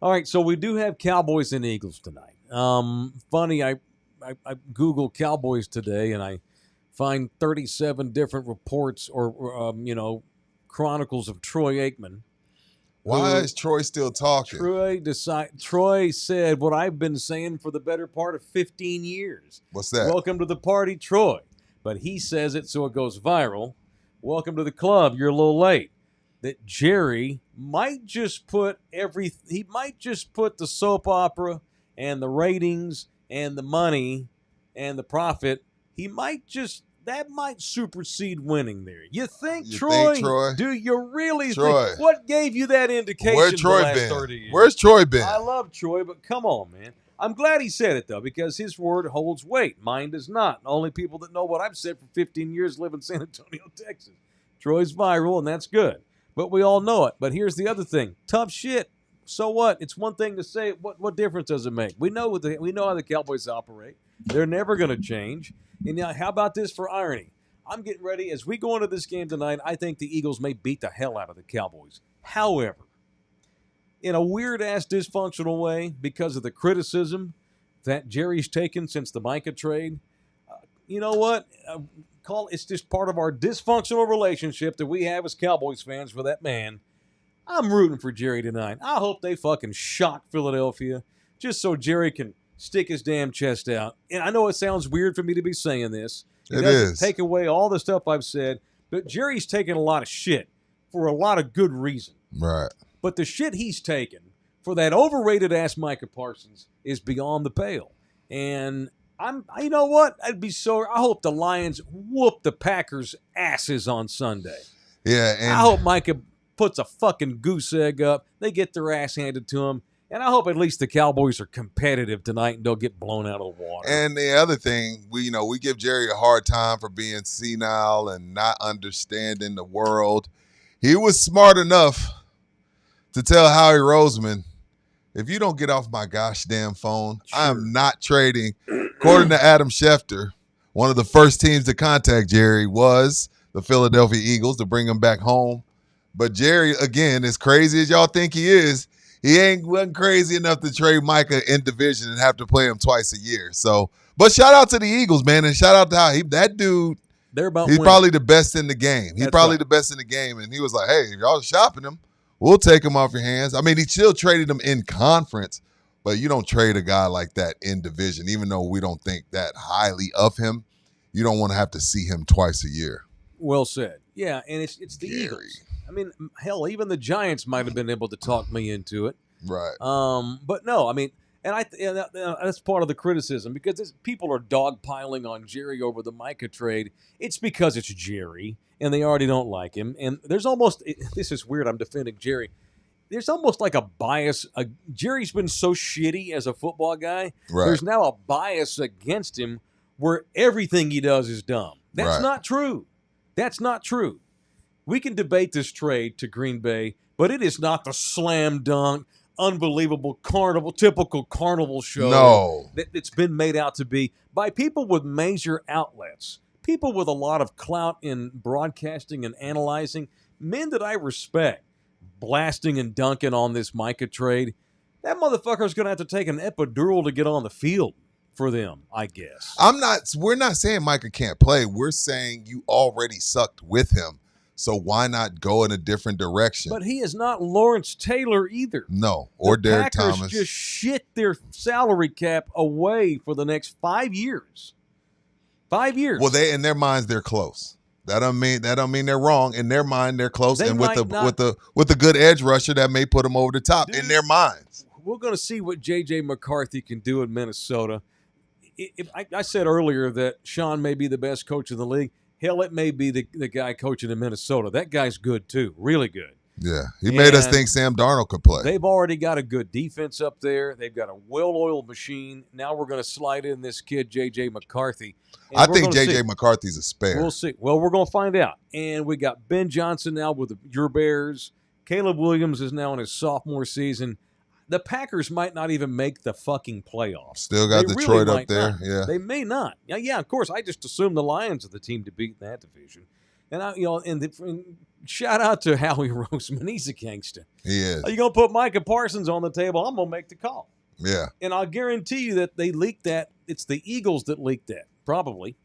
B: All right, so we do have Cowboys and Eagles tonight. Funny, I Googled Cowboys today and I find 37 different reports or chronicles of Troy Aikman.
C: Why
B: who-
C: is Troy still talking?
B: Troy said what I've been saying for the better part of 15 years.
C: What's that?
B: Welcome to the party, Troy. But he says it so it goes viral. Welcome to the club. You're a little late. That Jerry might just put the soap opera and the ratings and the money and the profit. That might supersede winning there. You think,
C: You
B: Troy?
C: think, Troy?
B: Do you really
C: Troy.
B: think? What gave you that indication
C: Where's
B: the
C: Troy
B: last
C: been?
B: 30 years?
C: Where's Troy been?
B: I love Troy, but come on, man. I'm glad he said it, though, because his word holds weight. Mine does not. Only people that know what I've said for 15 years live in San Antonio, Texas. Troy's viral, and that's good. But we all know it. But here's the other thing. Tough shit. So what? It's one thing to say. What difference does it make? We know how the Cowboys operate. They're never going to change. And now, how about this for irony? I'm getting ready. As we go into this game tonight, I think the Eagles may beat the hell out of the Cowboys. However, in a weird-ass dysfunctional way, because of the criticism that Jerry's taken since the Micah trade, you know what? It's just part of our dysfunctional relationship that we have as Cowboys fans with that man. I'm rooting for Jerry tonight. I hope they fucking shock Philadelphia just so Jerry can stick his damn chest out. And I know it sounds weird for me to be saying this.
C: It
B: doesn't
C: is.
B: take away all the stuff I've said, but Jerry's taken a lot of shit for a lot of good reason.
C: Right.
B: But the shit he's taken for that overrated ass Micah Parsons is beyond the pale. And you know what? I hope the Lions whoop the Packers' asses on Sunday.
C: Yeah, and
B: I hope Micah puts a fucking goose egg up. They get their ass handed to them. And I hope at least the Cowboys are competitive tonight and don't get blown out of the water.
C: And the other thing, we give Jerry a hard time for being senile and not understanding the world. He was smart enough to tell Howie Roseman, if you don't get off my gosh damn phone, I am not trading. According to Adam Schefter, one of the first teams to contact Jerry was the Philadelphia Eagles to bring him back home. But Jerry, again, as crazy as y'all think he is wasn't crazy enough to trade Micah in division and have to play him twice a year. So, but shout out to the Eagles, man, and shout out to how that dude.
B: They're about
C: He's
B: winning.
C: probably the best in the game. He's
B: That's
C: probably
B: right.
C: the best in the game, and he was like, "Hey, if y'all are shopping him, we'll take him off your hands." I mean, he still traded him in conference, but you don't trade a guy like that in division, even though we don't think that highly of him. You don't want to have to see him twice a year.
B: Well said. Yeah, and it's the
C: Gary.
B: Eagles. I mean, hell, even the Giants might have been able to talk me into it.
C: Right.
B: But no, I mean, and that's part of the criticism because people are dogpiling on Jerry over the Micah trade. It's because it's Jerry, and they already don't like him. And there's almost this is weird. I'm defending Jerry. There's almost like a bias. Jerry's been so shitty as a football guy.
C: Right.
B: There's now a bias against him where everything he does is dumb. That's
C: Right.
B: not true. That's not true. We can debate this trade to Green Bay, but it is not the slam dunk, unbelievable typical carnival show
C: No.
B: that it's been made out to be by people with major outlets, people with a lot of clout in broadcasting and analyzing, men that I respect, blasting and dunking on this Micah trade. That motherfucker's going to have to take an epidural to get on the field for them, I guess.
C: We're not saying Micah can't play. We're saying you already sucked with him. So why not go in a different direction?
B: But he is not Lawrence Taylor either.
C: No, or
B: The
C: Derek
B: Packers
C: Thomas.
B: just shit their salary cap away for the next 5 years. 5 years.
C: Well, in their minds they're close. That don't mean they're wrong. In their mind, they're close,
B: They
C: and with
B: might not-
C: with a good edge rusher that may put them over the top in
B: Dude.
C: their minds.
B: We're going to see what J.J. McCarthy can do in Minnesota. I said earlier that Sean may be the best coach in the league. Hell, it may be the guy coaching in Minnesota. That guy's good, too. Really good.
C: Yeah, he made us
B: And
C: think Sam Darnold could play.
B: They've already got a good defense up there. They've got a well-oiled machine. Now we're going to slide in this kid, J.J. McCarthy. And
C: I
B: we're
C: think
B: gonna
C: J.J.
B: see.
C: McCarthy's a spare.
B: We'll see. Well, we're going to find out. And we got Ben Johnson now with your Bears. Caleb Williams is now in his sophomore season. The Packers might not even make the fucking playoffs.
C: Still got
B: They
C: Detroit
B: really
C: up
B: might
C: there.
B: not.
C: Yeah.
B: They may not. Yeah, of course. I just assumed the Lions are the team to beat in that division. And and shout out to Howie Roseman. He's a gangster.
C: He is.
B: Are you going to put Micah Parsons on the table? I'm going to make the call.
C: Yeah.
B: And I'll guarantee you that they leaked that. It's the Eagles that leaked that. Probably.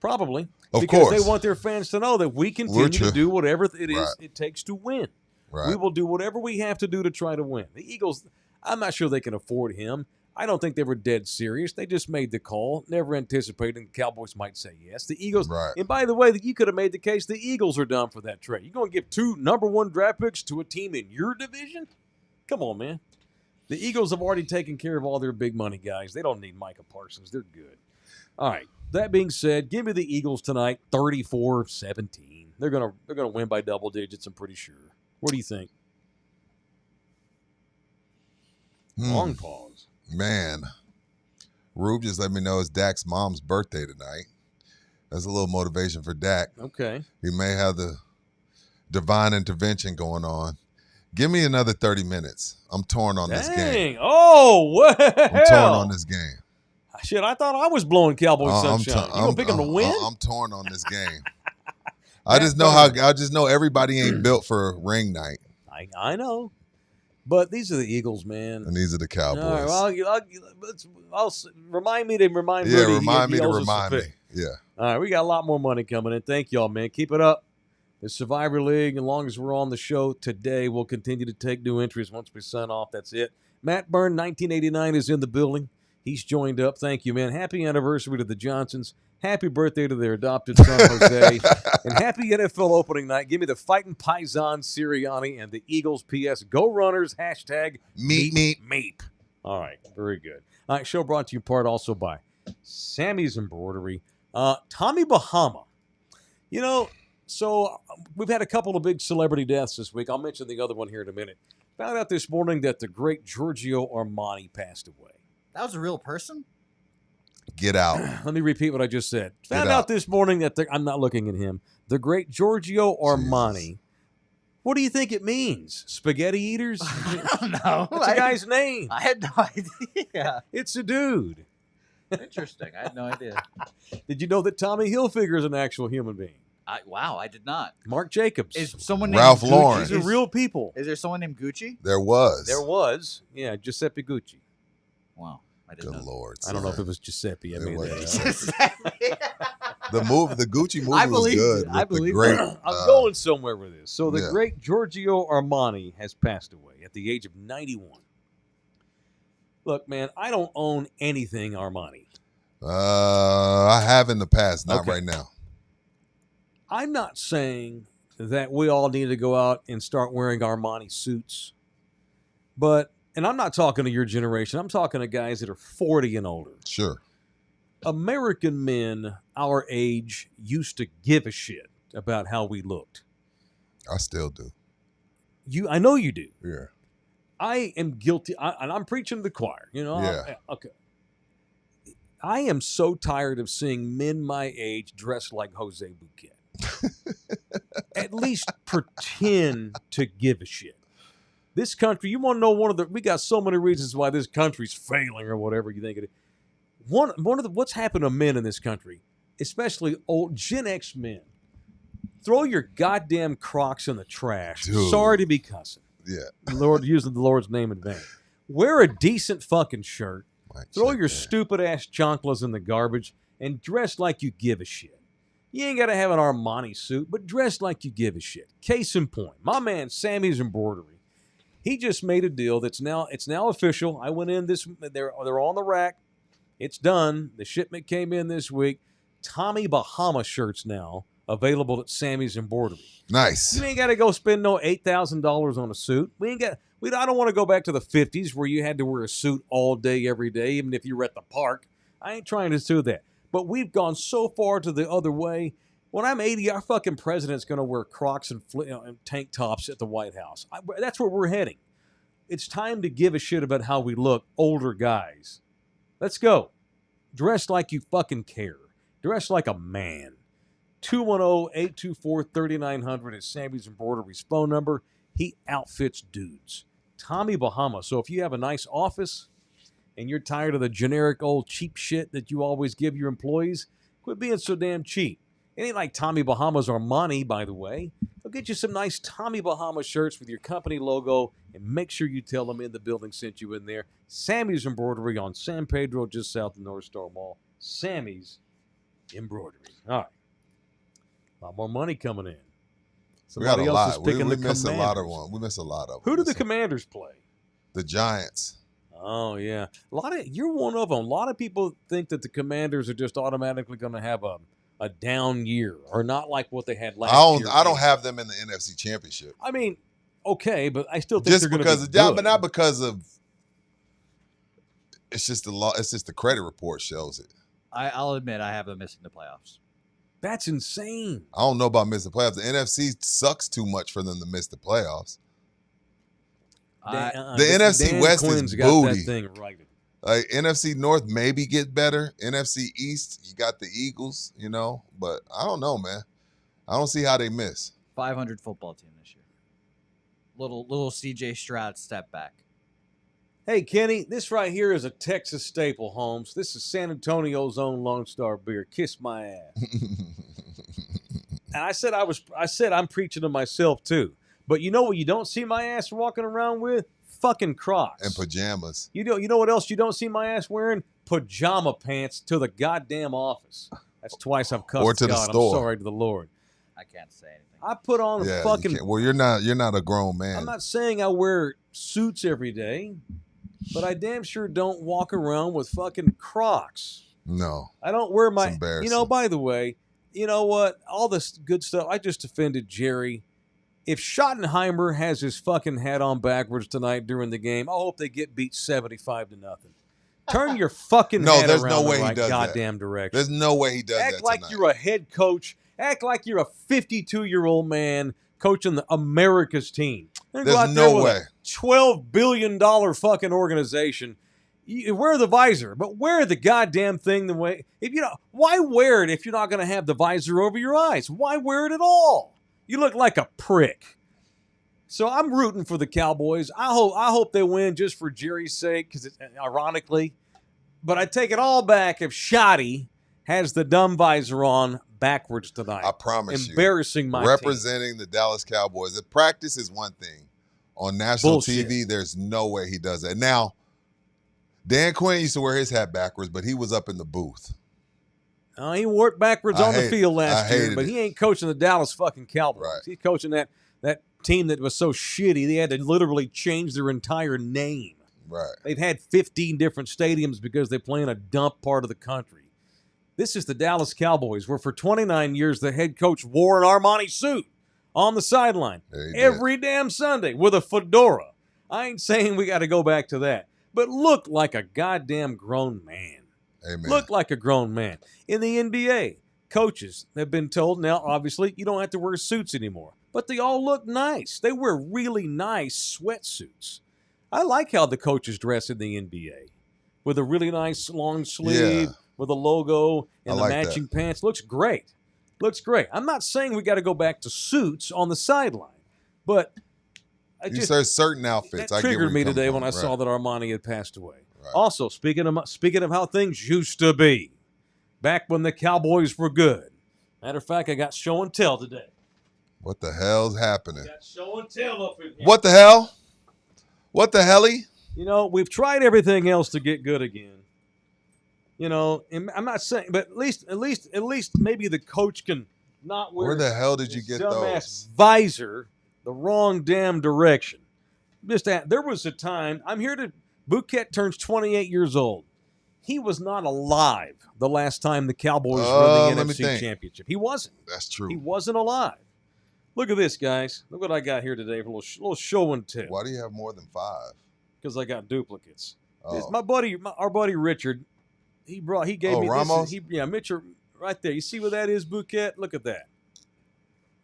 C: Of
B: because
C: course.
B: they want their fans to know that we continue
C: We're
B: to do whatever it is
C: Right.
B: it takes to win.
C: Right.
B: We will do whatever we have to do to try to win. The Eagles, I'm not sure they can afford him. I don't think they were dead serious. They just made the call, never anticipating the Cowboys might say yes. The Eagles,
C: Right.
B: and by the way, you could have made the case the Eagles are done for that trade. You're going to give 2 number 1 draft picks to a team in your division? Come on, man. The Eagles have already taken care of all their big money guys. They don't need Micah Parsons. They're good. All right. That being said, give me the Eagles tonight, 34-17. They're gonna win by double digits, I'm pretty sure. What do you think? Long pause.
C: Man. Rube just let me know it's Dak's mom's birthday tonight. That's a little motivation for Dak.
B: Okay.
C: He may have the divine intervention going on. Give me another 30 minutes. I'm torn on this game.
B: Dang. Oh, well.
C: I'm torn on this game.
B: Shit, I thought I was blowing Cowboy sunshine. You gonna pick them to win?
C: I'm torn on this game. I just know everybody ain't built for ring night.
B: I know. But these are the Eagles, man.
C: And these are the Cowboys.
B: All right, I'll remind me to remind
C: yeah,
B: Rudy.
C: remind me
B: he
C: to
B: owes us a
C: remind me.
B: pick.
C: Yeah.
B: All right, we got a lot more money coming in. Thank y'all, man. Keep it up. The Survivor League, as long as we're on the show today, we'll continue to take new entries once we sign off. That's it. Matt Byrne, 1989, is in the building. He's joined up. Thank you, man. Happy anniversary to the Johnsons. Happy birthday to their adopted son, Jose. And happy NFL opening night. Give me the Fighting Paisan Sirianni and the Eagles. P.S. Go Runners. Hashtag Meep. All right. Very good. All right. Show brought to you in part also by Sammy's Embroidery. Tommy Bahama. You know, so we've had a couple of big celebrity deaths this week. I'll mention the other one here in a minute. Found out this morning that the great Giorgio Armani passed away.
E: That was a real person?
C: Get out.
B: Let me repeat what I just said. Found
C: Get
B: out
C: out.
B: this morning that I'm not looking at him. The great Giorgio Armani.
C: Jesus.
B: What do you think it means? Spaghetti eaters?
E: I don't know.
B: It's a guy's name.
E: I had no idea.
B: It's a dude.
E: Interesting. I had no idea.
B: Did you know that Tommy Hilfiger is an actual human being?
E: Wow, I did not.
B: Marc Jacobs.
E: Is someone
C: Ralph
E: named
C: Lauren.
B: These are real people.
E: Is there someone named Gucci?
C: There was.
B: There was. Yeah, Giuseppe Gucci.
E: Wow, I didn't
C: Good
E: know.
C: Lord.
B: I don't know if
C: sir.
B: it was Giuseppe. I
C: It
B: mean,
C: was
B: they,
C: The Gucci movie
E: I
C: was
E: believe
C: good.
E: it. I
C: with the
E: believe
C: great,
B: I'm going somewhere with this. So the
C: yeah.
B: great Giorgio Armani has passed away at the age of 91. Look, man, I don't own anything Armani.
C: I have in the past, not
B: Okay.
C: right now.
B: I'm not saying that we all need to go out and start wearing Armani suits, but, and I'm not talking to your generation, I'm talking to guys that are 40 and older.
C: Sure.
B: American men our age used to give a shit about how we looked.
C: I still do.
B: I know you do.
C: Yeah.
B: I am guilty, and I'm preaching to the choir. You know,
C: Yeah.
B: okay. I am so tired of seeing men my age dressed like Jose Bouquet. At least pretend to give a shit. This country, you want to know we got so many reasons why this country's failing or whatever you think it is. One of the what's happened to men in this country, especially old Gen X men. Throw your goddamn Crocs in the trash.
C: Dude.
B: Sorry to be cussing.
C: Yeah.
B: Using the Lord's name in vain. Wear a decent fucking shirt.
C: Mike,
B: Throw
C: check
B: your
C: that.
B: stupid ass chanclas in the garbage and dress like you give a shit. You ain't got to have an Armani suit, but dress like you give a shit. Case in point, my man Sammy's Embroidery. He just made a deal it's now official. I went in they're on the rack. It's done. The shipment came in this week. Tommy Bahama shirts now available at Sammy's Embroidery.
C: Nice.
B: You ain't got to go spend no $8,000 on a suit. I don't want to go back to the 50s where you had to wear a suit all day, every day, even if you were at the park. I ain't trying to do that. But we've gone so far to the other way. When I'm 80, our fucking president's going to wear Crocs and tank tops at the White House. That's where we're heading. It's time to give a shit about how we look, older guys. Let's go. Dress like you fucking care. Dress like a man. 210-824-3900 is Sammy's Embroidery's phone number. He outfits dudes. Tommy Bahama. So if you have a nice office and you're tired of the generic old cheap shit that you always give your employees, quit being so damn cheap. It ain't like Tommy Bahama's Armani, by the way. I'll get you some nice Tommy Bahama shirts with your company logo, and make sure you tell them In the Building sent you in there. Sammy's Embroidery on San Pedro, just south of North Star Mall. Sammy's Embroidery. All right. A lot more money coming in.
C: We got a
B: Somebody else is
C: lot.
B: picking
C: We
B: the
C: missed a lot of
B: Commanders.
C: one. We missed a lot of them.
B: Who do the Commanders play?
C: The Giants.
B: Oh, yeah. You're one of them. A lot of people think that the Commanders are just automatically going to have a down year or not like what they had last year.
C: I don't have them in the NFC Championship.
B: I mean, okay, but I still think
C: Just
B: they're going
C: because
B: to
C: of
B: be
C: that,
B: good.
C: but not because of. It's just it's just the credit report shows it.
E: I'll admit I have them missing the playoffs.
B: That's insane.
C: I don't know about missing the playoffs. The NFC sucks too much for them to miss the playoffs. The NFC
B: Dan
C: West
B: Quinn's
C: is
B: got
C: booty.
B: that thing right.
C: Like NFC North maybe get better. NFC East, you got the Eagles, but I don't know, man. I don't see how they miss.
E: 500 football team this year. Little CJ Stroud step back.
B: Hey, Kenny, this right here is a Texas staple, Holmes. This is San Antonio's own Lone Star beer. Kiss my ass. And I said I'm preaching to myself too. But you know what you don't see my ass walking around with? Fucking Crocs.
C: And pajamas.
B: You know what else you don't see my ass wearing? Pajama pants to the goddamn office. That's twice I've cussed
C: Or to the
B: God.
C: store.
B: I'm sorry to the Lord.
E: I can't say anything.
B: I put on a
C: Yeah,
B: fucking.
C: you can't. Well, you're not a grown man.
B: I'm not saying I wear suits every day, but I damn sure don't walk around with fucking Crocs.
C: No.
B: I don't wear my.
C: It's embarrassing.
B: By the way, you know what? All this good stuff. I just offended Jerry. If Schottenheimer has his fucking hat on backwards tonight during the game, I hope they get beat 75-0. Turn your fucking
C: No,
B: hat
C: there's
B: around
C: no
B: the
C: way he
B: right
C: does that.
B: goddamn direction.
C: There's no way he does that
B: Act like
C: tonight.
B: you're a head coach. Act like you're a 52-year-old man coaching the America's team. Then go
C: There's
B: out there
C: no
B: with
C: way.
B: a $12 billion fucking organization. You wear the visor, but wear the goddamn thing the way. Why wear it if you're not going to have the visor over your eyes? Why wear it at all? You look like a prick. So I'm rooting for the Cowboys. I hope they win just for Jerry's sake, because ironically. But I take it all back if Shotty has the dumb visor on backwards tonight.
C: I promise
B: Embarrassing my team.
C: Representing the Dallas Cowboys. The practice is one thing. On national
B: Bullshit.
C: TV, there's no way he does that. Now, Dan Quinn used to wear his hat backwards, but he was up in the booth.
B: He wore it backwards on the field last year,
C: hated
B: but
C: it.
B: he ain't coaching the Dallas fucking Cowboys.
C: Right.
B: He's coaching that team that was so shitty they had to literally change their entire name.
C: Right.
B: They've had 15 different stadiums because they play in a dump part of the country. This is the Dallas Cowboys, where for 29 years the head coach wore an Armani suit on the sideline every damn Sunday with a fedora. I ain't saying we got to go back to that, but look like a goddamn grown man.
C: Amen.
B: Look like a grown man. In the NBA, coaches have been told now, obviously, you don't have to wear suits anymore. But they all look nice. They wear really nice sweatsuits. I like how the coaches dress in the NBA with a really nice long sleeve, with a logo and the matching pants. Looks great. Looks great. I'm not saying we got to go back to suits on the sideline, but
C: there's certain outfits.
B: That triggered me today when I saw that Armani had passed away. Right. Also, speaking of how things used to be, back when the Cowboys were good. Matter of fact, I got show and tell today.
C: What the hell's happening?
B: I got show and tell up in here.
C: What the hell? What the helly?
B: You know, we've tried everything else to get good again. You know, and I'm not saying, but at least maybe the coach can not wear.
C: Where the hell did you get those?
B: Visor the wrong damn direction. There was a time. Bouquett turns 28 years old. He was not alive the last time the Cowboys won the NFC Championship. He wasn't.
C: That's true.
B: He wasn't alive. Look at this, guys. Look what I got here today for a little show and tell.
C: Why do you have more than 5?
B: Because I got duplicates.
C: Oh.
B: Our buddy Richard. He gave me
C: Ramos?
B: this. Mitchell, right there. You see what that is, Bouquet? Look at that.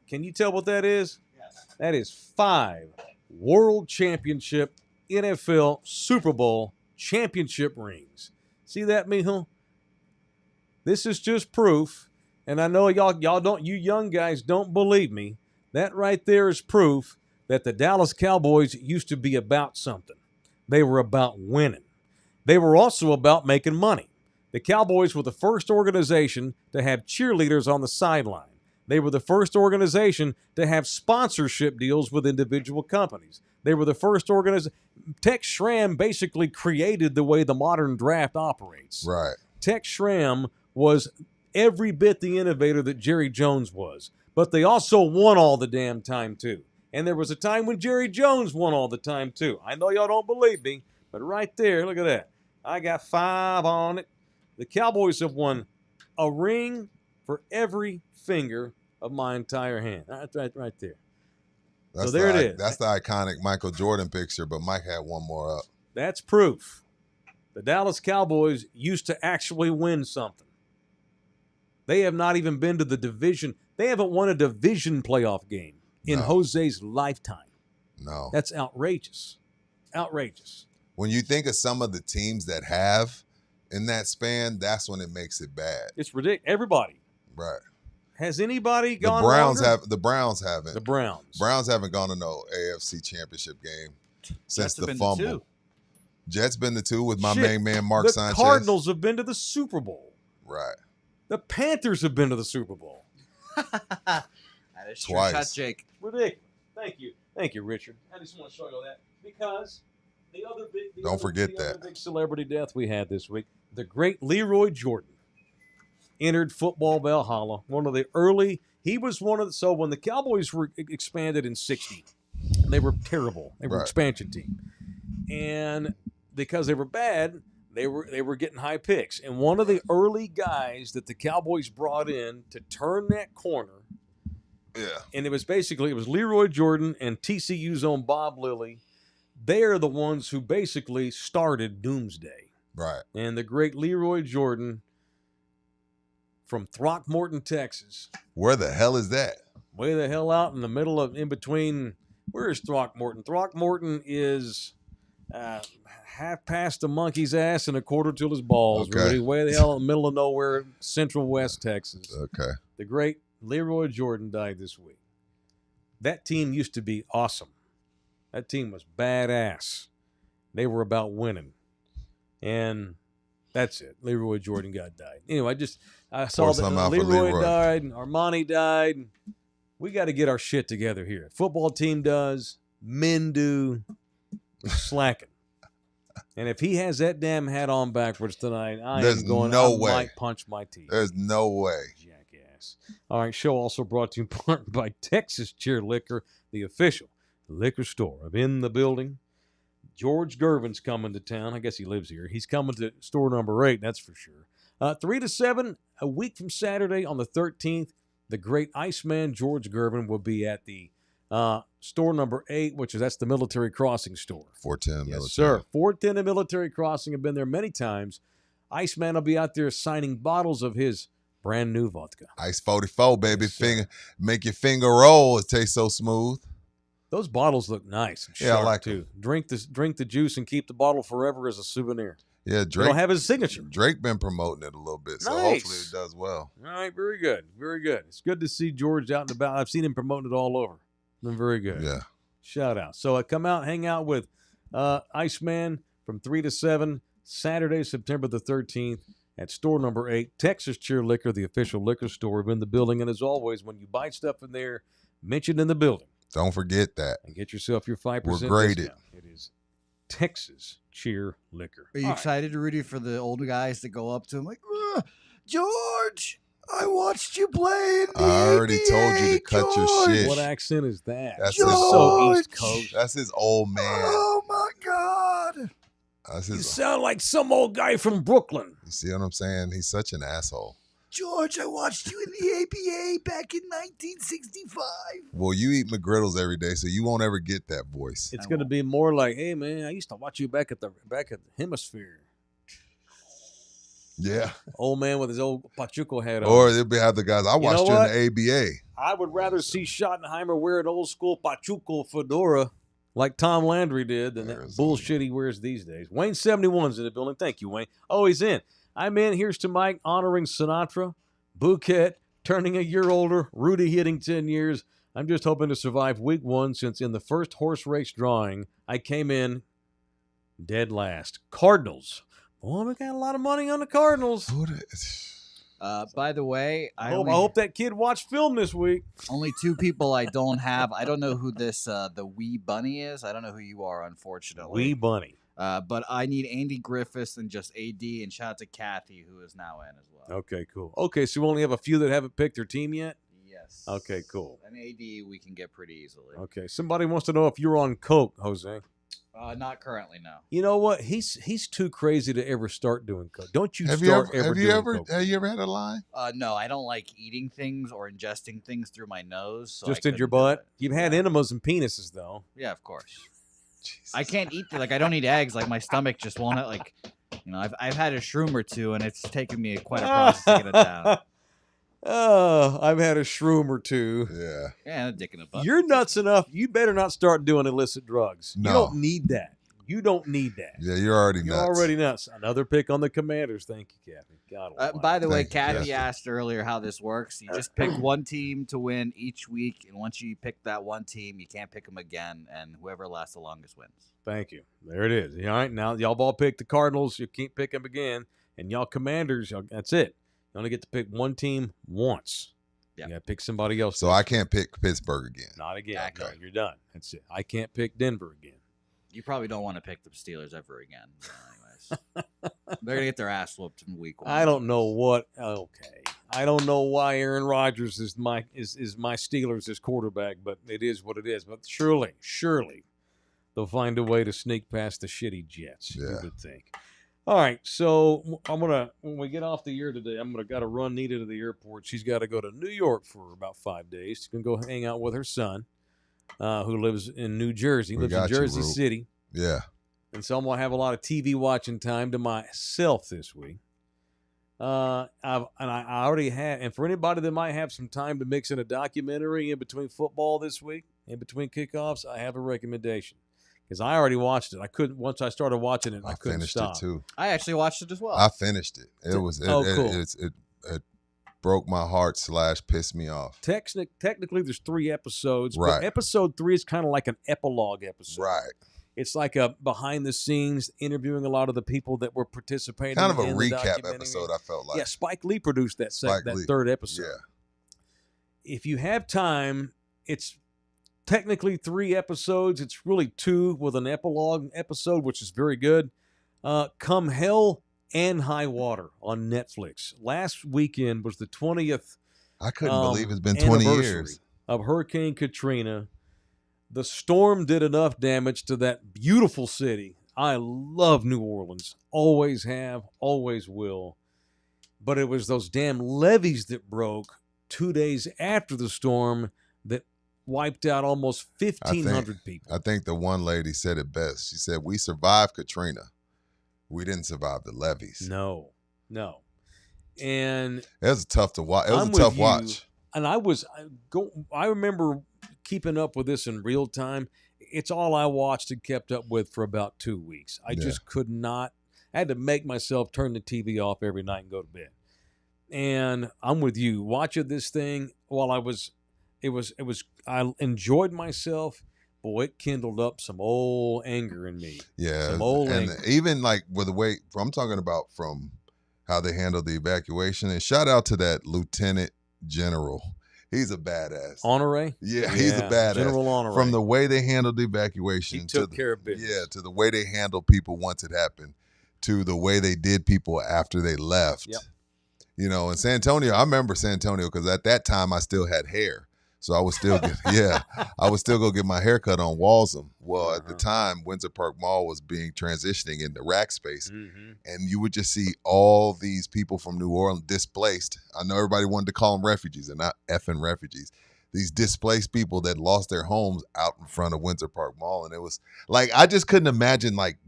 B: Can you tell what that is?
E: Yes.
B: That is 5 World Championship, NFL, Super Bowl championship rings. See that, mijo? This is just proof, and I know you young guys don't believe me. That right there is proof that the Dallas Cowboys used to be about something. They were about winning. They were also about making money. The Cowboys were the first organization to have cheerleaders on the sideline. They were the first organization to have sponsorship deals with individual companies. They were the first organization. Tex Schramm basically created the way the modern draft operates.
C: Right.
B: Tex Schramm was every bit the innovator that Jerry Jones was. But they also won all the damn time, too. And there was a time when Jerry Jones won all the time, too. I know y'all don't believe me, but right there, look at that. I got 5 on it. The Cowboys have won a ring for every finger of my entire hand. That's right there. So there it is.
C: That's the iconic Michael Jordan picture, but Mike had one more up.
B: That's proof. The Dallas Cowboys used to actually win something. They have not even been to the division. They haven't won a division playoff game in Jose's lifetime.
C: No.
B: That's outrageous. Outrageous.
C: When you think of some of the teams that have in that span, that's when it makes it bad.
B: It's ridiculous. Everybody.
C: Right.
B: Has anybody gone
C: The Browns
B: longer?
C: haven't.
B: The Browns.
C: Browns haven't gone to no AFC championship game since the
E: been
C: fumble.
E: to 2.
C: Jets been to 2 with my
B: Shit.
C: main man Mark Sanchez.
B: The Cardinals have been to the Super Bowl.
C: Right.
B: The Panthers have been to the Super Bowl.
E: That is true.
C: Twice.
E: Cut, Jake.
B: Ridiculous. Thank you, Richard. I just want to show you that because the other big celebrity death we had this week, the great Leroy Jordan, entered football Valhalla. One of the early. He was one of the. So when the Cowboys were expanded in '60, they were terrible. They were an expansion team, and because they were bad, they were getting high picks. And one of the early guys that the Cowboys brought in to turn that corner.
C: Yeah.
B: And it was Leroy Jordan and TCU's own Bob Lilly. They are the ones who basically started Doomsday.
C: Right.
B: And the great Leroy Jordan from Throckmorton, Texas.
C: Where the hell is that?
B: Way the hell out in the middle of, in between. Where is Throckmorton? Throckmorton is half past a monkey's ass and a quarter till his balls.
C: Okay.
B: Really. Way the hell in the middle of nowhere, Central West Texas.
C: Okay.
B: The great Leroy Jordan died this week. That team used to be awesome. That team was badass. They were about winning. And That's it. Leroy Jordan died. Anyway, I saw that
C: something out for
B: Leroy
C: Leroy.
B: died and Armani died. We got to get our shit together here. Football team does. Men do. We're slacking. And if he has that damn hat on backwards tonight, I might punch my teeth.
C: There's no way.
B: Jackass. All right, show also brought to you in part by Texas Cheer Liquor, the official liquor store of In the Building. George Gervin's coming to town. I guess he lives here. He's coming to store number 8, that's for sure. 3 to 7, a week from Saturday on the 13th, the great Iceman George Gervin will be at the store number 8, that's the Military Crossing store.
C: 410
B: Yes,
C: military.
B: sir. 410 and Military Crossing. Have been there many times. Iceman will be out there signing bottles of his brand new vodka.
C: Ice 44, baby.
B: Yes,
C: Make your finger roll. It tastes so smooth.
B: Those bottles look nice and sharp,
C: Yeah, I like
B: too. Drink the juice and keep the bottle forever as a souvenir.
C: Yeah,
B: Drake will have his signature.
C: Drake been promoting it a little bit, so
B: Nice.
C: hopefully it does well.
B: All right, very good. Very good. It's good to see George out and about. I've seen him promoting it all over. Been very good.
C: Yeah.
B: Shout out. So come out, hang out with Iceman from 3 to 7, Saturday, September the 13th at store number 8, Texas Cheer Liquor, the official liquor store of In the Building. And as always, when you buy stuff in there, mention In the Building.
C: Don't forget that.
B: And get yourself your 5%
C: We're graded.
B: discount. It is Texas Cheer Liquor.
D: Are you excited, Rudy, for the older guys to go up to him like, George, I watched you play in the
C: I already
D: NBA,
C: told you to cut your
D: George.
C: shit.
B: What accent is that?
C: That's
B: It's
C: his
B: so
C: old-
B: East Coast.
C: That's his old man.
D: Oh my God!
C: That's
B: You
C: his.
B: sound like some old guy from Brooklyn.
C: You see what I'm saying? He's such an asshole.
D: George, I watched you in the ABA back in 1965.
C: Well, you eat McGriddles every day, so you won't ever get that voice.
B: It's going to be more like, hey man, I used to watch you back at the hemisphere.
C: Yeah.
B: Old man with his old Pachuco hat on.
C: Or they'll be have the guys. I watched you
B: what?
C: in the ABA.
B: I would rather see Schottenheimer wear an old school Pachuco fedora like Tom Landry did than that
C: Arizona.
B: bullshit he wears these days. Wayne 71's in the building. Thank you, Wayne. Oh, he's in. I'm in. Here's to Mike honoring Sinatra, Bouquett turning a year older, Rudy hitting 10 years. I'm just hoping to survive week 1 since in the first horse race drawing, I came in dead last. Cardinals. Boy, we got a lot of money on the Cardinals.
E: By the way,
B: I hope that kid watched film this week.
E: only 2 people I don't have. I don't know who this the Wee Bunny is. I don't know who you are, unfortunately.
B: Wee Bunny.
E: But I need Andy Griffiths and just AD, and shout out to Kathy, who is now in as well.
B: Okay, cool. Okay, so we only have a few that haven't picked their team yet?
E: Yes.
B: Okay, cool.
E: And AD we can get pretty easily.
B: Okay, somebody wants to know if you're on coke, Jose.
E: Not currently, no.
B: You know what? He's too crazy to ever start doing coke. Don't you
C: Have you
B: start
C: ever
B: doing coke.
C: have you ever had a line?
E: No, I don't like eating things or ingesting things through my nose. So
B: Just
E: I
B: in your
E: couldn't do
B: butt?
E: it.
B: You've had enemas and penises, though.
E: Yeah, of course.
C: Jesus.
E: I can't eat I don't eat eggs. Like my stomach just won't. I've had a shroom or 2, and it's taken me quite a process to get it down.
B: Oh, I've had a shroom or 2.
C: Yeah.
E: Yeah, and a dick in a butt.
B: You're nuts enough. You better not start doing illicit drugs.
C: No.
B: You don't need that. You don't need that.
C: Yeah, you're already
B: You're
C: nuts.
B: already nuts. Another pick on the Commanders. Thank you, Kathy. God almighty.
E: By the way,
C: Thank you,
E: Kathy
C: yes.
E: asked earlier how this works. You just pick one team to win each week, and once you pick that one team, you can't pick them again, and whoever lasts the longest wins.
B: Thank you. There it is. All right, now y'all all pick the Cardinals. You can't pick them again. And y'all Commanders, that's it. You only get to pick one team once.
E: Yeah.
B: You got to pick somebody else.
C: So I can't pick Pittsburgh again.
B: Not again.
E: Exactly.
B: No, you're done. That's it. I can't pick Denver again.
E: You probably don't want to pick the Steelers ever again. So anyways, they're gonna get their ass whooped in week 1.
B: I don't know what. Okay. I don't know why Aaron Rodgers is my Steelers as quarterback, but it is what it is. But surely they'll find a way to sneak past the shitty Jets. You
C: Yeah.
B: would think. All right, so when we get off the air today, got to run Nita to the airport. She's got to go to New York for about 5 days. She's gonna go hang out with her son, who lives in New Jersey.
C: We
B: Lives in
C: got you,
B: Jersey
C: Rube.
B: City,
C: Yeah.
B: and so I'm gonna have a lot of TV watching time to myself this week. I already had, and for anybody that might have some time to mix in a documentary in between football this week, in between kickoffs, I have a recommendation. Because I already watched it. I couldn't. Once I started watching it, I couldn't
C: finished
B: stop.
C: it too.
E: I actually watched it as well.
C: I finished it. It was
B: Oh, cool.
C: it broke my heart / pissed me off.
B: Technically, there's 3 episodes,
C: Right.
B: but episode 3 is kind of like an epilogue episode.
C: Right.
B: It's like a behind the scenes interviewing a lot of the people that were participating.
C: Kind of a
B: in the
C: recap
B: documentary.
C: episode, I felt like.
B: Yeah, Spike Lee produced that
C: Spike Lee.
B: third episode.
C: Yeah.
B: If you have time, it's technically 3 episodes. It's really 2 with an epilogue episode, which is very good. Come Hell and High Water on Netflix. Last weekend was the 20th
C: I couldn't believe it's been 20 years
B: of Hurricane Katrina. The storm did enough damage to that beautiful city. I love New Orleans. Always have, always will. But it was those damn levees that broke 2 days after the storm that wiped out almost 1,500 people.
C: I think the one lady said it best. She said, "We survived Katrina. We didn't survive the levees."
B: No. And
C: it was tough to watch. It was
B: I'm
C: a tough
B: with you.
C: watch.
B: And I remember keeping up with this in real time. It's all I watched and kept up with for about 2 weeks. I just could not. I had to make myself turn the TV off every night and go to bed. And I'm with you. Watching this thing while I enjoyed myself. Boy, it kindled up some old anger in me.
C: Yeah.
B: Some old
C: and
B: anger.
C: even like with the way I'm talking about from how they handled the evacuation. And shout out to that Lieutenant General. He's a badass.
B: Honore?
C: Yeah, he's a badass.
B: General Honore.
C: From the way they handled the evacuation.
B: He took care of business.
C: Yeah, to the way they handled people once it happened, to the way they did people after they left.
B: Yep.
C: You know, in San Antonio, I remember San Antonio because at that time I still had hair. So I was still I would still go get my hair cut on Walsham. Well, at the time, Windsor Park Mall was transitioning into rack space.
B: Mm-hmm.
C: And you would just see all these people from New Orleans displaced. I know everybody wanted to call them refugees and not effing refugees. These displaced people that lost their homes out in front of Windsor Park Mall. And it was like, I just couldn't imagine like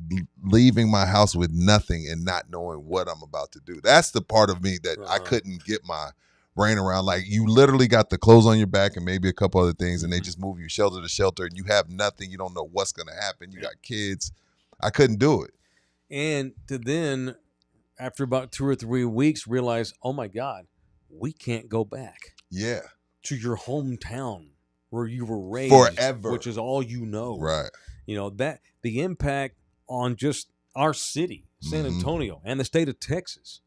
C: leaving my house with nothing and not knowing what I'm about to do. That's the part of me that I couldn't get my brain around. Like, you literally got the clothes on your back and maybe a couple other things, and they just move you shelter to shelter, and you have nothing. You don't know what's going to happen. You got kids. I couldn't do it.
B: And to then, after about 2 or 3 weeks, realize, oh my God, we can't go back.
C: Yeah.
B: To your hometown where you were raised.
C: Forever.
B: Which is all you know.
C: Right.
B: You know, that the impact on just our city, San Antonio, and the state of Texas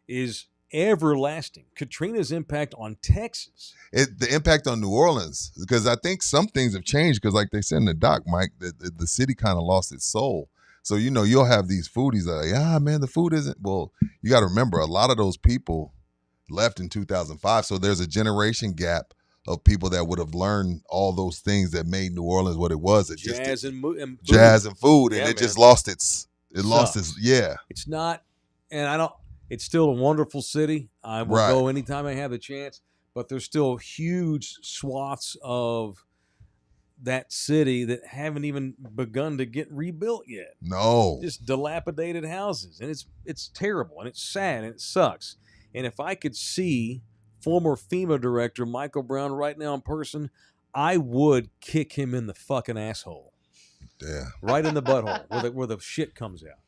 B: is everlasting. Katrina's impact on Texas.
C: The impact on New Orleans, because I think some things have changed, because like they said in the doc, Mike, the city kind of lost its soul. So, you know, you'll have these foodies that are like, man, the food isn't. Well, you got to remember, a lot of those people left in 2005. So there's a generation gap of people that would have learned all those things that made New Orleans what it was. It
B: jazz and food.
C: Jazz and food. And
B: Yeah,
C: it
B: man.
C: just lost its, yeah.
B: It's not, and it's still a wonderful city. I will go anytime I have the chance, but there's still huge swaths of that city that haven't even begun to get rebuilt yet.
C: No.
B: Just dilapidated houses. And it's terrible, and it's sad, and it sucks. And if I could see former FEMA director Michael Brown right now in person, I would kick him in the fucking asshole.
C: Yeah.
B: Right in the butthole where the shit comes out.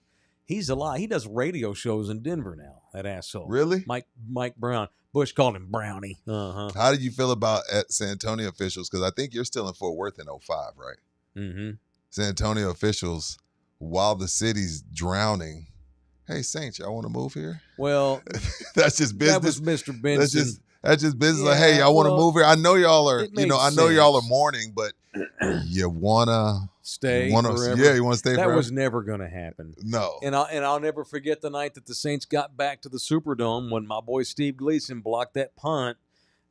B: He's alive. He does radio shows in Denver now, that asshole.
C: Really?
B: Mike Brown. Bush called him Brownie. Uh-huh.
C: How did you feel about San Antonio officials? Because I think you're still in Fort Worth in 05, right?
B: Mm-hmm.
C: San Antonio officials, while the city's drowning, hey, Saints, y'all want to move here?
B: Well,
C: that's just business.
B: That was Mr. Benson.
C: That's just business.
B: Yeah,
C: like, hey, y'all want to move here? I know y'all are, I know y'all are
B: sense.
C: mourning, but you want to
B: stay forever.
C: Yeah, you want to stay
B: that
C: forever?
B: was never going to happen.
C: No.
B: And I'll never forget the night that the Saints got back to the Superdome when my boy Steve Gleason blocked that punt.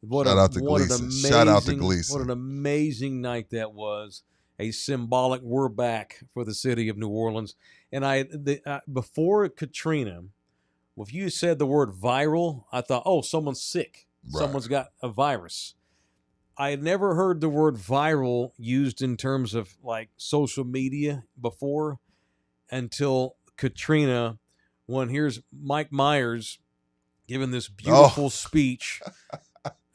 B: Shout out to Gleason. What an amazing night that was. A symbolic we're back for the city of New Orleans. And before Katrina, if you said the word viral, I thought, oh, someone's sick.
C: Right.
B: Someone's got a virus. I had never heard the word viral used in terms of like social media before until Katrina, when here's Mike Myers giving this beautiful speech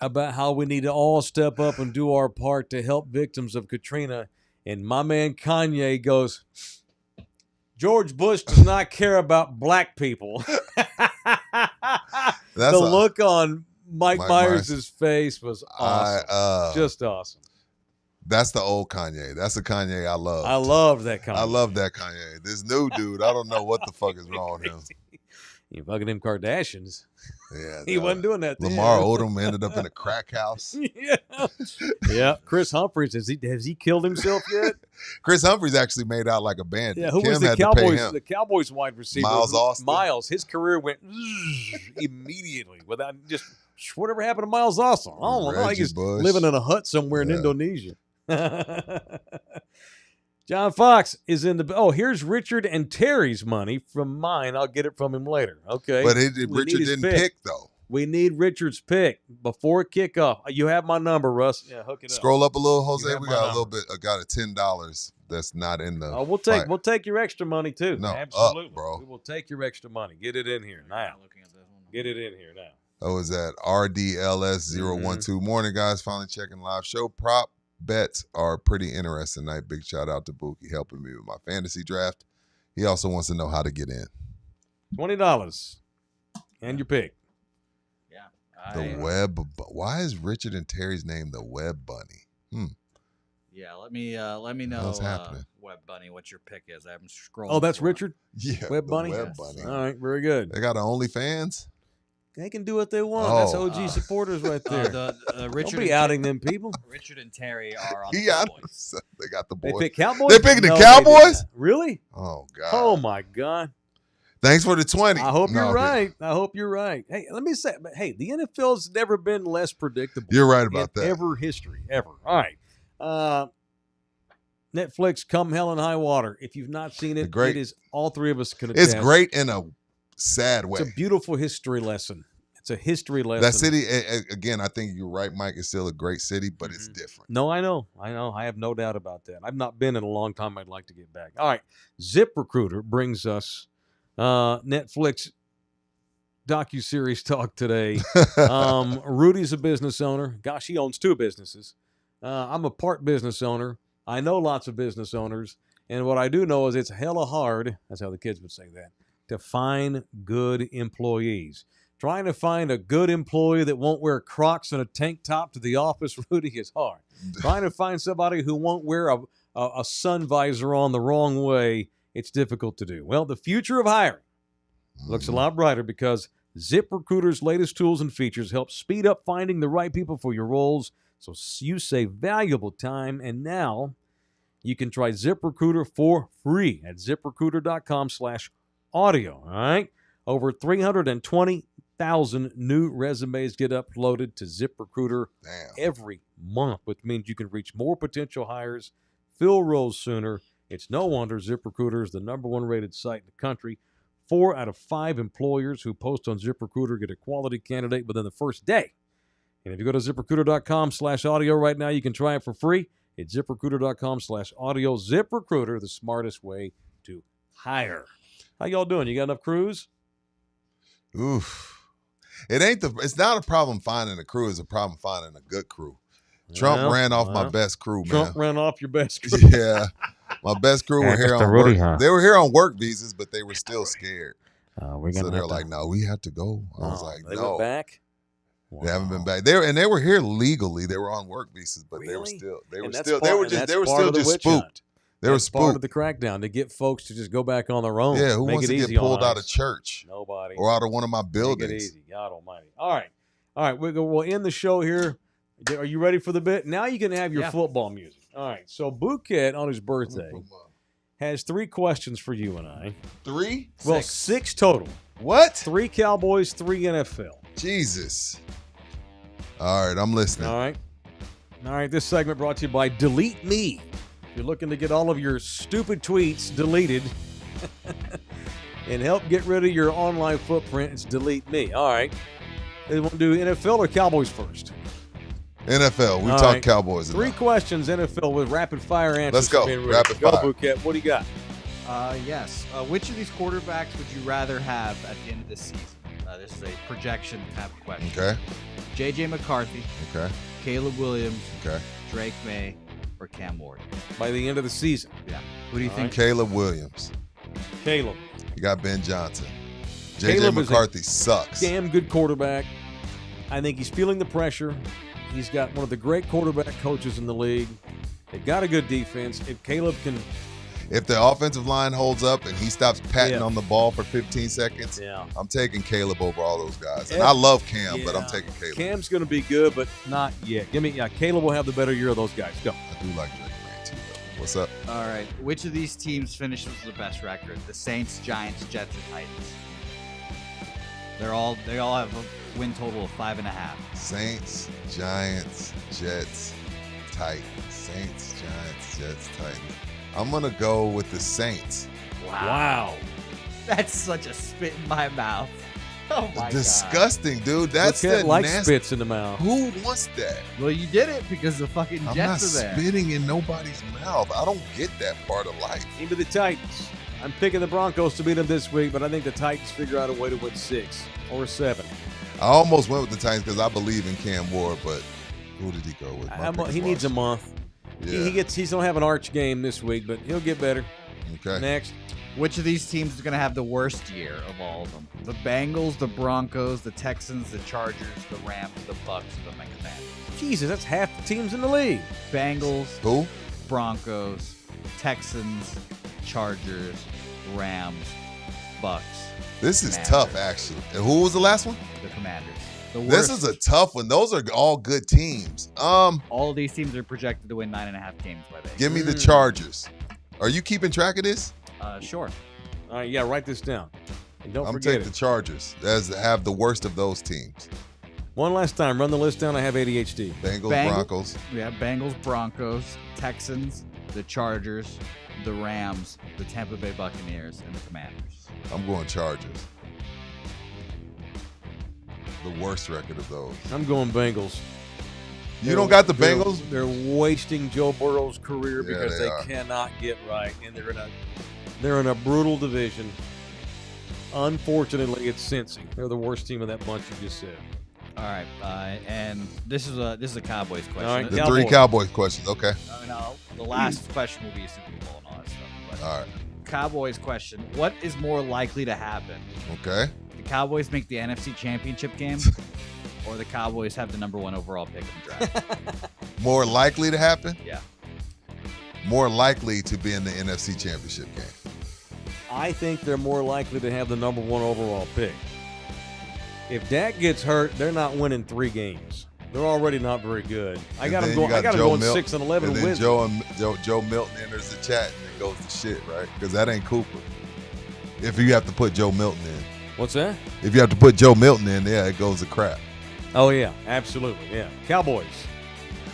B: about how we need to all step up and do our part to help victims of Katrina. And my man Kanye goes, George Bush does not care about black people. The look on Mike Myers' face was awesome. Just awesome.
C: That's the old Kanye. That's the Kanye I love.
B: I love that Kanye.
C: I love that Kanye. This new dude, I don't know what the fuck is wrong with him.
B: You fucking them Kardashians.
C: Yeah,
B: He wasn't doing that then.
C: Lamar Odom ended up in a crack house.
B: Yeah. Chris Humphries, has he killed himself yet?
C: Chris Humphries actually made out like a bandit.
B: Yeah, who
C: Kim
B: was the
C: had to pay
B: Cowboys?
C: him.
B: The Cowboys wide receiver,
C: Miles Austin.
B: Miles, his career went immediately without just whatever happened to Miles Austin. I don't know.
C: Reggie
B: He's
C: Bush.
B: living in a hut somewhere in
C: Yeah.
B: Indonesia. John Fox is in the. Oh, here's Richard and Terry's money from mine. I'll get it from him later. Okay,
C: But
B: We
C: Richard
B: need his
C: didn't pick, though.
B: We need Richard's pick before kickoff. You have my number, Russ. Yeah, hook it up.
C: Scroll up a little, Jose.
B: You have
C: We
B: my
C: got a
B: number.
C: little bit. Got a $10 that's not in the.
B: Oh, we'll
C: fight.
B: take your extra money too.
C: No,
B: Absolutely,
C: up, bro.
B: We will take your extra money. Get it in here now. Get it in here now.
C: That was at RDLS012. Morning, guys. Finally checking live show. Prop bets are pretty interesting tonight. Big shout out to Bouquett helping me with my fantasy draft. He also wants to know how to get in.
B: $20 and your pick.
C: The Web. Why is Richard and Terry's name the Web Bunny?
E: Yeah, let me know.
C: What's happening?
E: Web Bunny, what your pick is? I haven't scrolled.
B: Oh, that's
E: through it.
B: Richard.
C: Yeah,
B: Web
C: the
B: Bunny?
C: Web
E: Yes.
C: Bunny.
B: All right, very good.
C: They got an OnlyFans.
B: They can do what they want. That's
C: Oh.
B: OG supporters right there.
E: The Richard
B: Don't be outing them people.
E: Richard and Terry are on the
C: Yeah,
E: Cowboys.
C: they got the
B: They
C: boys.
B: pick Cowboys.
C: They picking the
B: No, they
C: Cowboys?
B: did not. Really?
C: Oh God.
B: Oh my God.
C: Thanks for the 20.
B: I hope
C: No,
B: you're
C: okay.
B: right. I hope you're right. Hey, let me say, but hey, the NFL's never been less predictable.
C: You're right about
B: in
C: that.
B: Ever history, ever. All right. Netflix, Come Hell and High Water. If you've not seen it,
C: Great.
B: it is all three of us can attest.
C: It's great in a sad way.
B: It's a beautiful history lesson. It's a history lesson.
C: That city, again, I think you're right, Mike. It's still a great city, but it's different.
B: No, I know. I have no doubt about that. I've not been in a long time. I'd like to get back. All right. ZipRecruiter brings us Netflix docuseries talk today. Rudy's a business owner. Gosh, he owns 2 businesses. I'm a part business owner. I know lots of business owners. And what I do know is it's hella hard, that's how the kids would say that, to find good employees. Trying to find a good employee that won't wear Crocs and a tank top to the office, Rudy, is hard. Trying to find somebody who won't wear a sun visor on the wrong way, it's difficult to do. Well, the future of hiring looks a lot brighter because ZipRecruiter's latest tools and features help speed up finding the right people for your roles, so you save valuable time. And now you can try ZipRecruiter for free at ZipRecruiter.com/audio. All right, over 320,000 new resumes get uploaded to ZipRecruiter every month, which means you can reach more potential hires, fill roles sooner. It's no wonder ZipRecruiter is the #1 rated site in the country. 4 out of 5 employers who post on ZipRecruiter get a quality candidate within the first day. And if you go to ZipRecruiter.com/audio right now, you can try it for free. It's ZipRecruiter.com/audio. ZipRecruiter, the smartest way to hire. How y'all doing? You got enough crews?
C: Oof. It's not a problem finding a crew. It's a problem finding a good crew. Trump ran off my best crew, man.
B: Trump ran off your best crew.
C: Yeah. My best crew were here on work. They were here on work visas, but they were still scared. So they're like, no, we have to go. I was like,
B: they
C: no.
B: went back?
C: They haven't been back. They were here legally. They were on work visas, but they were still just spooked. They were spooked.
B: Part of the crackdown to get folks to just go back on their own.
C: Yeah, who
B: Make
C: wants
B: it
C: to
B: easy
C: get pulled
B: on
C: out
B: us?
C: of church?
B: Nobody.
C: Or out of one of my buildings.
B: Make it easy. God almighty. All right. We'll end the show here. Are you ready for the bit? Now you can have your football music. All right. So Bouquett on his birthday has 3 questions for you and I.
C: 3?
B: Well, 6 total.
C: What?
B: 3 Cowboys, 3 NFL.
C: Jesus. All right, I'm listening.
B: All right. This segment brought to you by Delete Me. If you're looking to get all of your stupid tweets deleted and help get rid of your online footprint, it's Delete Me. All right. They want to do NFL or Cowboys first?
C: NFL. We
B: All
C: talk
B: right.
C: Cowboys.
B: 3 questions, NFL with rapid fire answers.
C: Let's go. Rapid fire.
B: Go, Bouquet. What do you got?
E: Yes. Which of these quarterbacks would you rather have at the end of the season? This is a projection type of question.
C: Okay.
E: J.J. McCarthy,
C: Okay.
E: Caleb Williams,
C: Okay.
E: Drake May, or Cam Ward?
B: By the end of the season.
E: Yeah. Who do you think?
C: Caleb Williams.
B: Caleb.
C: You got Ben Johnson. J.J.
B: Caleb is
C: McCarthy sucks.
B: Damn good quarterback. I think he's feeling the pressure. He's got one of the great quarterback coaches in the league. They've got a good defense. If Caleb can,
C: If the offensive line holds up and he stops patting
B: Yeah.
C: on the ball for 15 seconds,
B: yeah,
C: I'm taking Caleb over all those guys. And
B: If-
C: I love Cam, but I'm
B: yeah.
C: taking Caleb.
B: Cam's going to be good, but not yet. Caleb will have the better year of those guys. Go.
C: I do like Drake May too, though. What's up?
E: All right. Which of these teams finished with the best record? The Saints, Giants, Jets, or Titans? They all have a win total of 5.5.
C: Saints, Giants, Jets, Titans. Saints, Giants, Jets, Titans. I'm going to go with the Saints.
B: Wow.
E: That's such a spit in my mouth. Oh my god.
C: Disgusting, dude. That's
B: Bouquett
C: the
B: like
C: nasty.
B: spits in the mouth.
C: Who wants that?
E: Well, you did it because the fucking
C: I'm not
E: Jets are there.
C: spitting in nobody's mouth. I don't get that part of life.
B: Into the Titans. I'm picking the Broncos to beat them this week, but I think the Titans figure out a way to win 6 or 7.
C: I almost went with the Titans because I believe in Cam Ward, but who did he go with? My pick is
B: He needs a
C: Washington.
B: month.
C: Yeah.
B: He's gonna have an arch game this week, but he'll get better.
C: Okay.
B: Next.
E: Which of these teams is going to have the worst year of all of them? The Bengals, the Broncos, the Texans, the Chargers, the Rams, the Bucks, and the Commanders.
B: Jesus, that's half the teams in the league.
E: Bengals,
C: Who?
E: Broncos, Texans, Chargers, Rams, Bucks,
C: This is
E: Commanders.
C: tough, actually. And who was the last one?
E: the Commanders. The worst.
C: This is a tough one. Those are all good teams.
E: All of these teams are projected to win 9.5 games by Vegas.
C: Give me the Chargers. Are you keeping track of this?
E: Sure.
B: All right, yeah, write this down. And don't
C: I'm
B: forget
C: taking
B: it.
C: the Chargers as have the worst of those teams.
B: One last time, run the list down. I have ADHD.
C: Bengals,
E: Bengals.
C: Broncos.
E: We have Bengals, Broncos, Texans, the Chargers, the Rams, the Tampa Bay Buccaneers, and the Commanders.
C: I'm going Chargers. The worst record of those.
B: I'm going Bengals.
C: You don't got the Bengals?
B: They're wasting Joe Burrow's career
C: Yeah,
B: because
C: they
B: they
C: are.
B: cannot get right, and they're in a brutal division. Unfortunately, it's Cincy. They're the worst team of that bunch you just said.
E: All right, and this is a Cowboys question.
B: All right,
C: The
B: Cowboys.
C: 3 Cowboys questions. Okay.
E: No, the last question will be Super Bowl and all that stuff. But
C: All right.
E: Cowboys question: what is more likely to happen?
C: Okay.
E: The Cowboys make the NFC Championship game, or the Cowboys have the number 1 overall pick in the draft?
C: More likely to happen?
E: Yeah.
C: More likely to be in the NFC Championship game.
B: I think they're more likely to have the number 1 overall pick. If Dak gets hurt, they're not winning 3 games. They're already not very good. I
C: And
B: got them
C: then you
B: going. I got them
C: Joe
B: going
C: Mil-
B: 6-11
C: And then
B: wins.
C: Joe Milton enters the chat and it goes to shit, right? Because that ain't Cooper. If you have to put Joe Milton in.
B: What's that?
C: If you have to put Joe Milton in, yeah, it goes to crap.
B: Oh yeah, absolutely. Yeah, Cowboys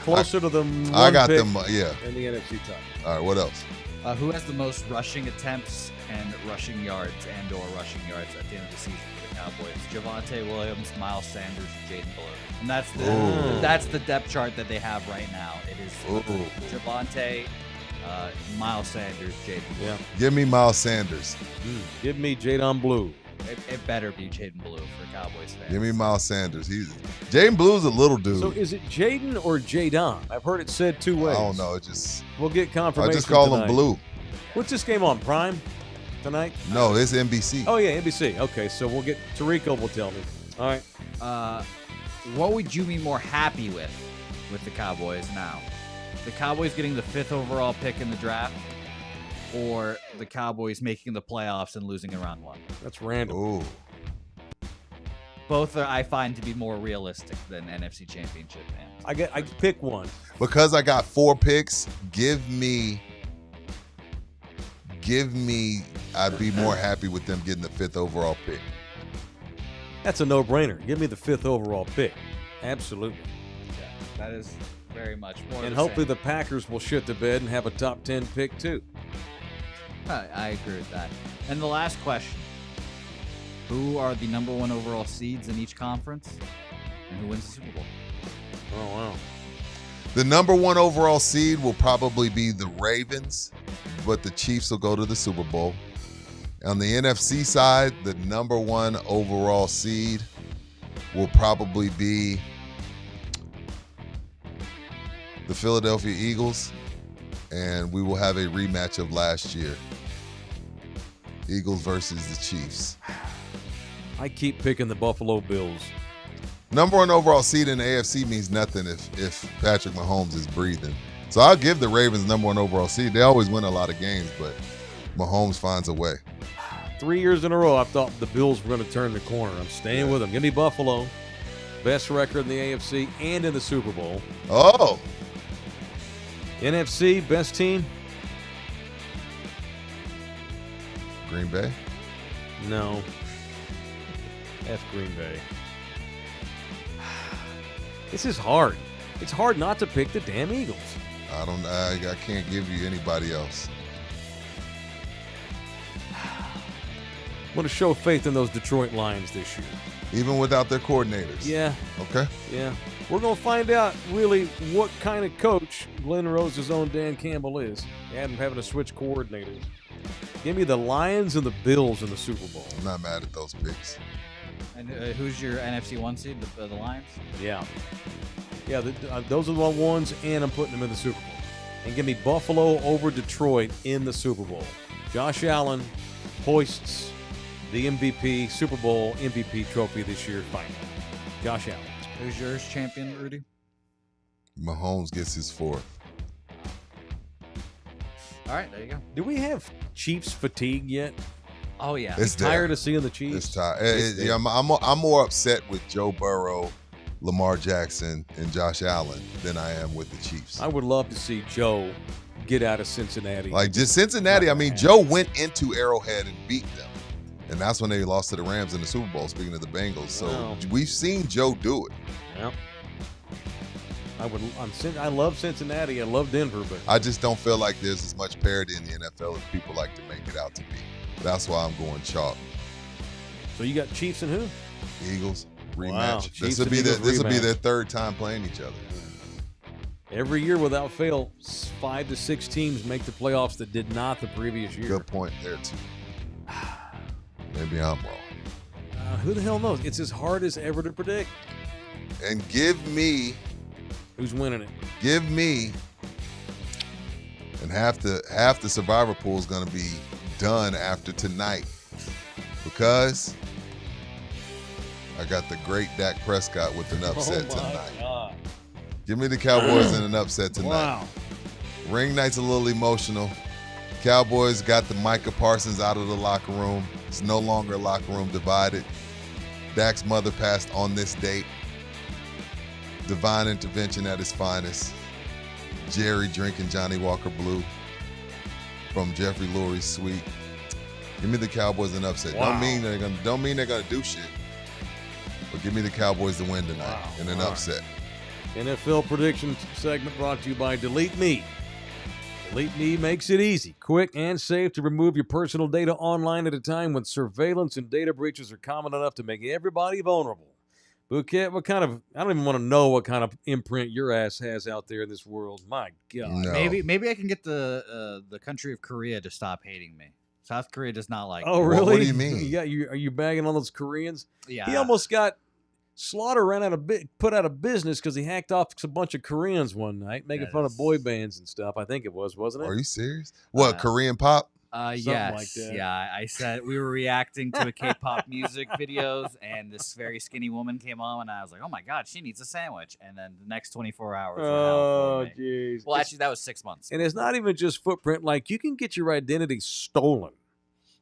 B: closer to the
C: I
B: one
C: got
B: pick
C: them, yeah.
B: in the NFC title.
C: All right, what else?
E: Who has the most rushing attempts and rushing yards and/or rushing yards at the end of the season for the Cowboys? Javonte Williams, Miles Sanders, and Jaden Blue. And
C: Ooh.
E: that's the depth chart that they have right now. It is
C: Ooh.
E: Javonte, Miles Sanders, Jaden Blue.
B: Yeah.
C: Give me Miles Sanders.
B: Give me Jadon Blue.
E: It better be Jaden Blue for Cowboys fans.
C: Give me Miles Sanders. Jaden Blue's a little dude.
B: So is it Jaden or Jadon? I've heard it said 2 ways.
C: I don't know. It just
B: We'll get
C: I
B: confirmation.
C: just call
B: tonight.
C: him Blue.
B: What's this game on? Prime tonight?
C: No, it's NBC.
B: Oh yeah, NBC. Okay, so we'll get Tarico will tell me. All right.
E: What would you be more happy with the Cowboys now? The Cowboys getting the 5th overall pick in the draft, or the Cowboys making the playoffs and losing in round 1?
B: That's random.
C: Ooh.
E: Both I find to be more realistic than NFC Championship fans.
B: I pick one.
C: Because I got 4 picks, give me I'd be more happy with them getting the 5th overall pick.
B: That's a no-brainer. Give me the 5th overall pick. Absolutely.
E: Yeah, that is very much more.
B: And hopefully the Packers will shit the bed and have a top 10 pick too.
E: I agree with that. And the last question: who are the number 1 overall seeds in each conference, and who wins the Super Bowl?
B: Oh wow.
C: The number 1 overall seed will probably be the Ravens, but the Chiefs will go to the Super Bowl. On the NFC side, the number 1 overall seed will probably be the Philadelphia Eagles, and we will have a rematch of last year. Eagles versus the Chiefs.
B: I keep picking the Buffalo Bills.
C: Number 1 overall seed in the AFC means nothing if Patrick Mahomes is breathing. So I'll give the Ravens #1 overall seed. They always win a lot of games, but Mahomes finds a way.
B: 3 years in a row, I thought the Bills were going to turn the corner. I'm staying with them. Give me Buffalo. Best record in the AFC and in the Super Bowl.
C: Oh.
B: NFC, best team?
C: Green Bay?
B: No. F Green Bay. This is hard. It's hard not to pick the damn Eagles.
C: I can't give you anybody else.
B: I'm going to show faith in those Detroit Lions this year.
C: Even without their coordinators?
B: Yeah.
C: Okay.
B: Yeah. We're going to find out really what kind of coach Glenn Rose's own Dan Campbell is. Having to switch coordinators. Give me the Lions and the Bills in the Super Bowl.
C: I'm not mad at those picks.
E: And who's your NFC 1 seed? The Lions?
B: Yeah. Yeah, those are the ones, and I'm putting them in the Super Bowl. And give me Buffalo over Detroit in the Super Bowl. Josh Allen hoists the MVP, Super Bowl MVP trophy this year finally. Josh Allen.
E: Who's yours champion, Rudy?
C: Mahomes gets his 4th.
E: All right, there you go.
B: Do we have Chiefs fatigue yet?
E: Oh, yeah.
C: It's
B: Tired
C: there.
B: of seeing the Chiefs?
C: It's tired. Yeah, I'm more upset with Joe Burrow, Lamar Jackson, and Josh Allen than I am with the Chiefs.
B: I would love to see Joe get out of Cincinnati.
C: Like, just Cincinnati, I mean, Joe went into Arrowhead and beat them. And that's when they lost to the Rams in the Super Bowl, speaking of the Bengals. So
B: Wow.
C: we've seen Joe do it.
B: Yeah. I love Cincinnati. I love Denver, but
C: I just don't feel like there's as much parity in the NFL as people like to make it out to be. That's why I'm going chalk.
B: so you got Chiefs and who?
C: Eagles rematch.
B: Wow,
C: This
B: Chiefs
C: will
B: and
C: be
B: Eagles
C: this will be
B: rematch.
C: their 3rd time playing each other.
B: Every year without fail, 5 to 6 teams make the playoffs that did not the previous year.
C: Good point there too. Maybe I'm wrong.
B: Who the hell knows? It's as hard as ever to predict.
C: And give me,
B: Who's winning it?
C: and half the survivor pool is going to be done after tonight because I got the great Dak Prescott with an upset tonight.
B: God.
C: Give me the Cowboys in an upset tonight.
B: Wow.
C: Ring night's a little emotional. Cowboys got the Micah Parsons out of the locker room. It's no longer locker room divided. Dak's mother passed on this date. Divine intervention at its finest. Jerry drinking Johnny Walker Blue from Jeffrey Lurie's suite. Give me the Cowboys an upset.
B: Wow.
C: Don't mean they're gonna do shit. But give me the Cowboys to win tonight
B: Wow.
C: in an
B: All right.
C: upset.
B: NFL prediction segment brought to you by Delete Me. Delete Me makes it easy, quick, and safe to remove your personal data online at a time when surveillance and data breaches are common enough to make everybody vulnerable. Bouquett, I don't even want to know what kind of imprint your ass has out there in this world. My God.
C: No.
E: Maybe I can get the country of Korea to stop hating me. South Korea does not like
B: Oh,
E: me.
B: really?
C: What do you mean?
B: Are you bagging on those Koreans?
E: Yeah.
B: He almost got Slaughter put out of business because he hacked off a bunch of Koreans one night, making
E: That
B: fun of
E: is-
B: boy bands and stuff. I think it was, wasn't it?
C: Are you serious? What,
E: Uh,
C: Korean pop?
B: Something
E: Yes.
B: like that.
E: Yeah, I said we were reacting to a K-pop music videos, and this very skinny woman came on, and I was like, "Oh my God, she needs a sandwich." And then the next 24 hours. were hell
B: Oh,
E: for me.
B: jeez.
E: Well, actually, that was 6 months.
B: And it's not even just footprint. Like, you can get your identity stolen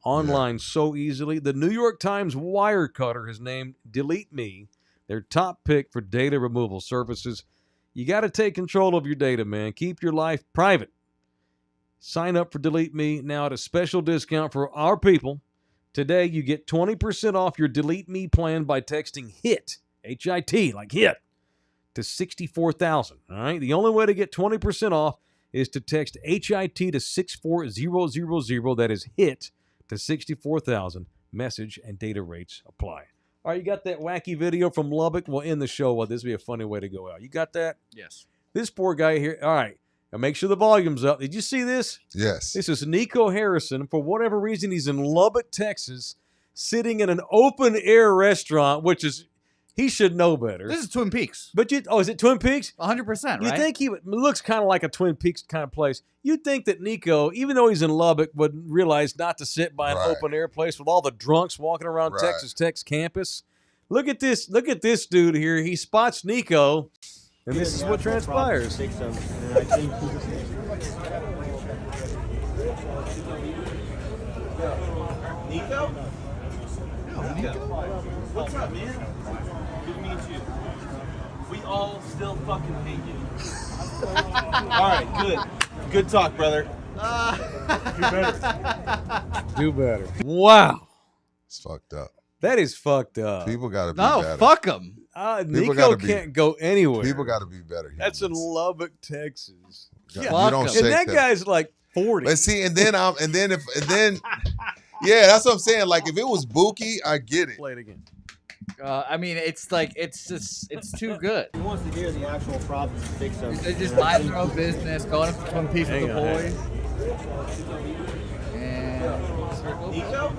B: online so easily. The New York Times Wirecutter has named Delete Me their top pick for data removal services. You got to take control of your data, man. Keep your life private. Sign up for Delete Me now at a special discount for our people. Today, you get 20% off your Delete Me plan by texting HIT, H-I-T, like HIT, to 64,000. All right? The only way to get 20% off is to text HIT to 64000. That is HIT to 64,000. Message and data rates apply. All right, you got that wacky video from Lubbock? We'll end the show. Well, this would be a funny way to go out. You got that?
E: Yes.
B: This poor guy here. All right. Now make sure the volume's up. Did you see this?
C: Yes.
B: This is Nico Harrison. For whatever reason, he's in Lubbock, Texas, sitting in an open-air restaurant, which is, he should know better.
E: This is Twin Peaks.
B: But is it Twin Peaks?
E: 100%,
B: You
E: right?
B: think it looks kind of like a Twin Peaks kind of place. You'd think that Nico, even though he's in Lubbock, would realize not to sit by an
C: Right.
B: open-air place with all the drunks walking around
C: Right.
B: Texas Tech's campus. Look at this. Look at this dude here. He spots Nico. And this is what transpires.
F: And I think
G: Nico? What's up, man? Good to meet you. We all still fucking hate you. All right, good. Good talk, brother.
B: Do better. Wow.
C: It's fucked up.
B: That is fucked up.
C: People got to be
D: No,
C: better.
D: fuck him.
B: Nico
C: gotta be-
B: can't go anywhere.
C: People got to be better.
B: That's in
C: humans.
B: Lubbock, Texas.
C: You
D: Fuck
C: don't
D: 'em.
C: shake
B: And that guy's like 40.
C: But see, and then yeah, that's what I'm saying. Like if it was Bouquet, I get it.
B: Play it again.
E: I mean, it's like it's too good.
F: he wants to hear the actual problems and fix them.
E: They just mind their own business, going up to one piece with the
B: Hang on,
E: boys. And
G: Nico?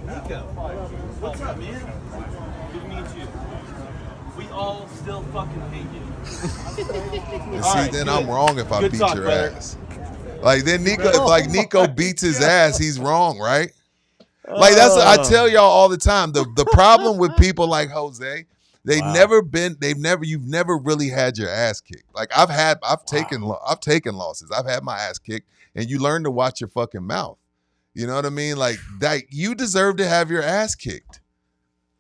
G: Nico. What's up, man? Good to meet you. We all still fucking hate you.
C: And
G: All
C: see,
G: right,
C: then
G: good.
C: I'm wrong if I
G: Good
C: beat
G: talk,
C: your
G: brother.
C: ass. Like then Nico, if like Nico beats his ass, he's wrong, right? Like that's I tell y'all all the time. The problem with people like Jose, you've never really had your ass kicked. Like I've taken losses. I've had my ass kicked, and you learn to watch your fucking mouth. You know what I mean? Like that, you deserve to have your ass kicked.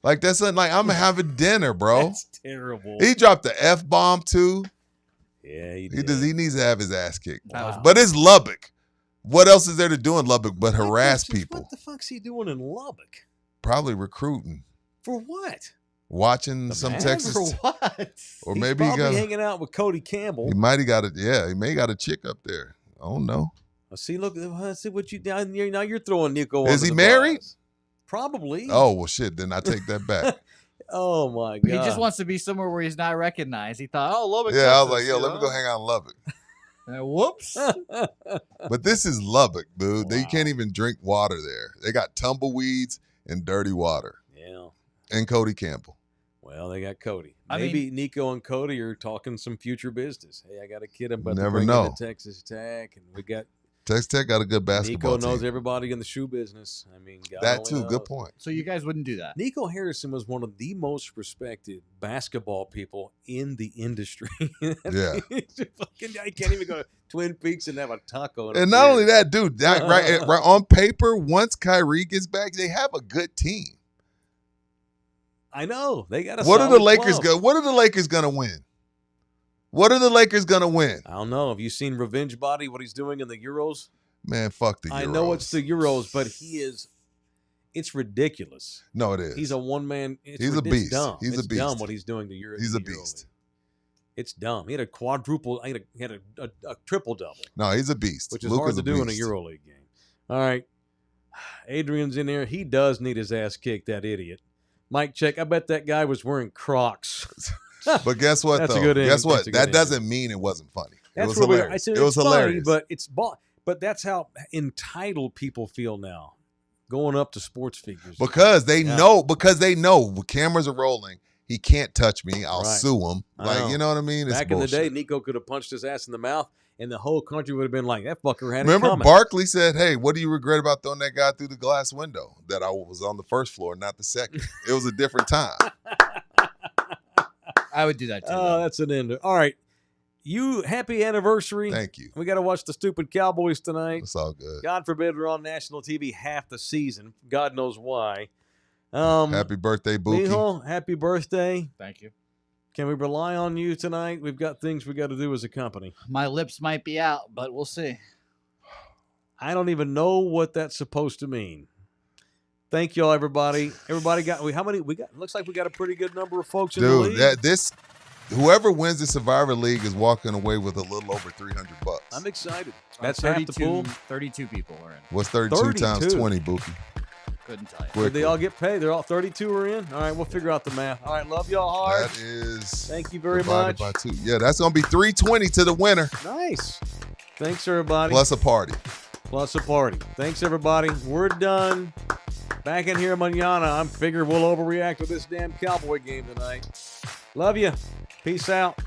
C: Like that's like I'm having dinner, bro.
B: That's terrible.
C: He dropped the F-bomb too.
B: Yeah, he
C: He
B: did.
C: does. He needs to have his ass kicked.
B: Wow.
C: But it's Lubbock. What else is there to do in Lubbock but harass people?
B: What the fuck's he doing in Lubbock?
C: Probably recruiting,
B: For what?
C: watching
B: The
C: some
B: Mavs?
C: Texas,
E: for what?
C: or
B: He's
C: maybe he
B: probably
C: got.
B: hanging out with Cody Campbell.
C: He might have got it. Yeah, he may got a chick up there. I don't know.
B: See, look, see what you down here. Now you're throwing Nico.
C: Is
B: under
C: he
B: the
C: married?
B: bus. Probably.
C: Oh well, shit. Then I take that back.
B: Oh my god.
E: He just wants to be somewhere where he's not recognized. He thought, oh, Lubbock.
C: Yeah, I was
E: Texas,
C: like, yo,
E: you
C: let me
E: know?
C: go hang out in Lubbock.
E: Whoops.
C: But this is Lubbock, dude. You
B: Wow.
C: can't even drink water there. They got tumbleweeds and dirty water.
B: Yeah.
C: And Cody Campbell.
B: Well, they got Cody.
E: I
B: Maybe Nico and Cody are talking some future business. Hey, I got a kid I'm about to
C: Never
B: bring
C: know.
B: into Texas Tech, and we got
C: Texas Tech got a good basketball
B: Nico knows
C: team.
B: everybody in the shoe business. I mean, God
C: That
B: only
C: too. Good
B: knows.
C: point.
E: So you guys wouldn't do that?
B: Nico Harrison was one of the most respected basketball people in the industry.
C: Yeah.
B: I can't even go to Twin Peaks and have a taco.
C: And not only that, dude, that right on paper, once Kyrie gets back, they have a good team.
B: I know they got a.
C: What are the
B: solid
C: Lakers
B: club.
C: go? What are the Lakers gonna win? What are the Lakers gonna win?
B: I don't know. Have you seen Revenge Body? What he's doing in the Euros?
C: Man, fuck the Euros.
B: I know it's the Euros, but he is. It's ridiculous.
C: No, it is.
B: He's a one man.
C: He's a
B: It's
C: beast.
B: dumb.
C: He's a
B: It's dumb
C: beast.
B: what he's doing to Europe.
C: He's a beast.
B: It's dumb. He had a quadruple. He had a triple double,
C: No, he's a beast.
B: which is
C: Luka's
B: hard to do in a
C: beast.
B: EuroLeague game. All right, Adrian's in there. He does need his ass kicked. That idiot. Mike, check. I bet that guy was wearing Crocs.
C: But guess what,
B: That's a
C: though?
B: good
C: Guess
B: image.
C: what?
B: That's a good
C: That
B: image.
C: doesn't mean it wasn't funny. It was
B: what we-
C: hilarious.
B: I said
C: It was
B: it's funny,
C: hilarious.
B: but but that's how entitled people feel now, going up to sports figures.
C: Because they
B: Yeah.
C: know when cameras are rolling, he can't touch me. I'll
B: Right.
C: sue him.
B: I
C: Like,
B: know.
C: you know what I mean? It's
B: Back in the
C: bullshit.
B: day, Nico could have punched his ass in the mouth, and the whole country would have been like, "That fucker had it
C: Remember,
B: coming."
C: Barkley said, "Hey, what do you regret about throwing that guy through the glass window? That I was on the first floor, not the second. It was a different time."
E: I would do that too.
B: Oh,
E: though.
B: that's an end. All right, you happy anniversary.
C: Thank you.
B: We got to watch the stupid Cowboys tonight.
C: It's all good.
B: God forbid we're on national TV half the season. God knows why.
C: Happy birthday, Bookie.
B: Mijo, happy birthday.
E: Thank you.
B: Can we rely on you tonight? We've got things we got to do as a company.
E: My lips might be out, but we'll see.
B: I don't even know what that's supposed to mean. Thank y'all, everybody. Everybody got how many we got? Looks like we got a pretty good number of folks in the
C: Dude,
B: league.
C: whoever wins the Survivor League is walking away with a little over $300.
B: I'm excited. That's half the pool.
E: 32 people are in.
C: What's 32 times
B: 32.
C: 20, Bookie?
E: Couldn't tell you.
C: Quick.
B: Did they all get paid? They're all 32 are in? All right, we'll figure out the math. All right, love y'all hard.
C: That is
B: Thank you very
C: divided
B: much.
C: by 2. Yeah, that's going to be 320 to the winner,
B: Nice. Thanks, everybody.
C: plus a party.
B: Plus a party. Thanks, everybody. We're done. Back in here mañana. I'm figure we'll overreact with this damn Cowboy game tonight. Love you. Peace out.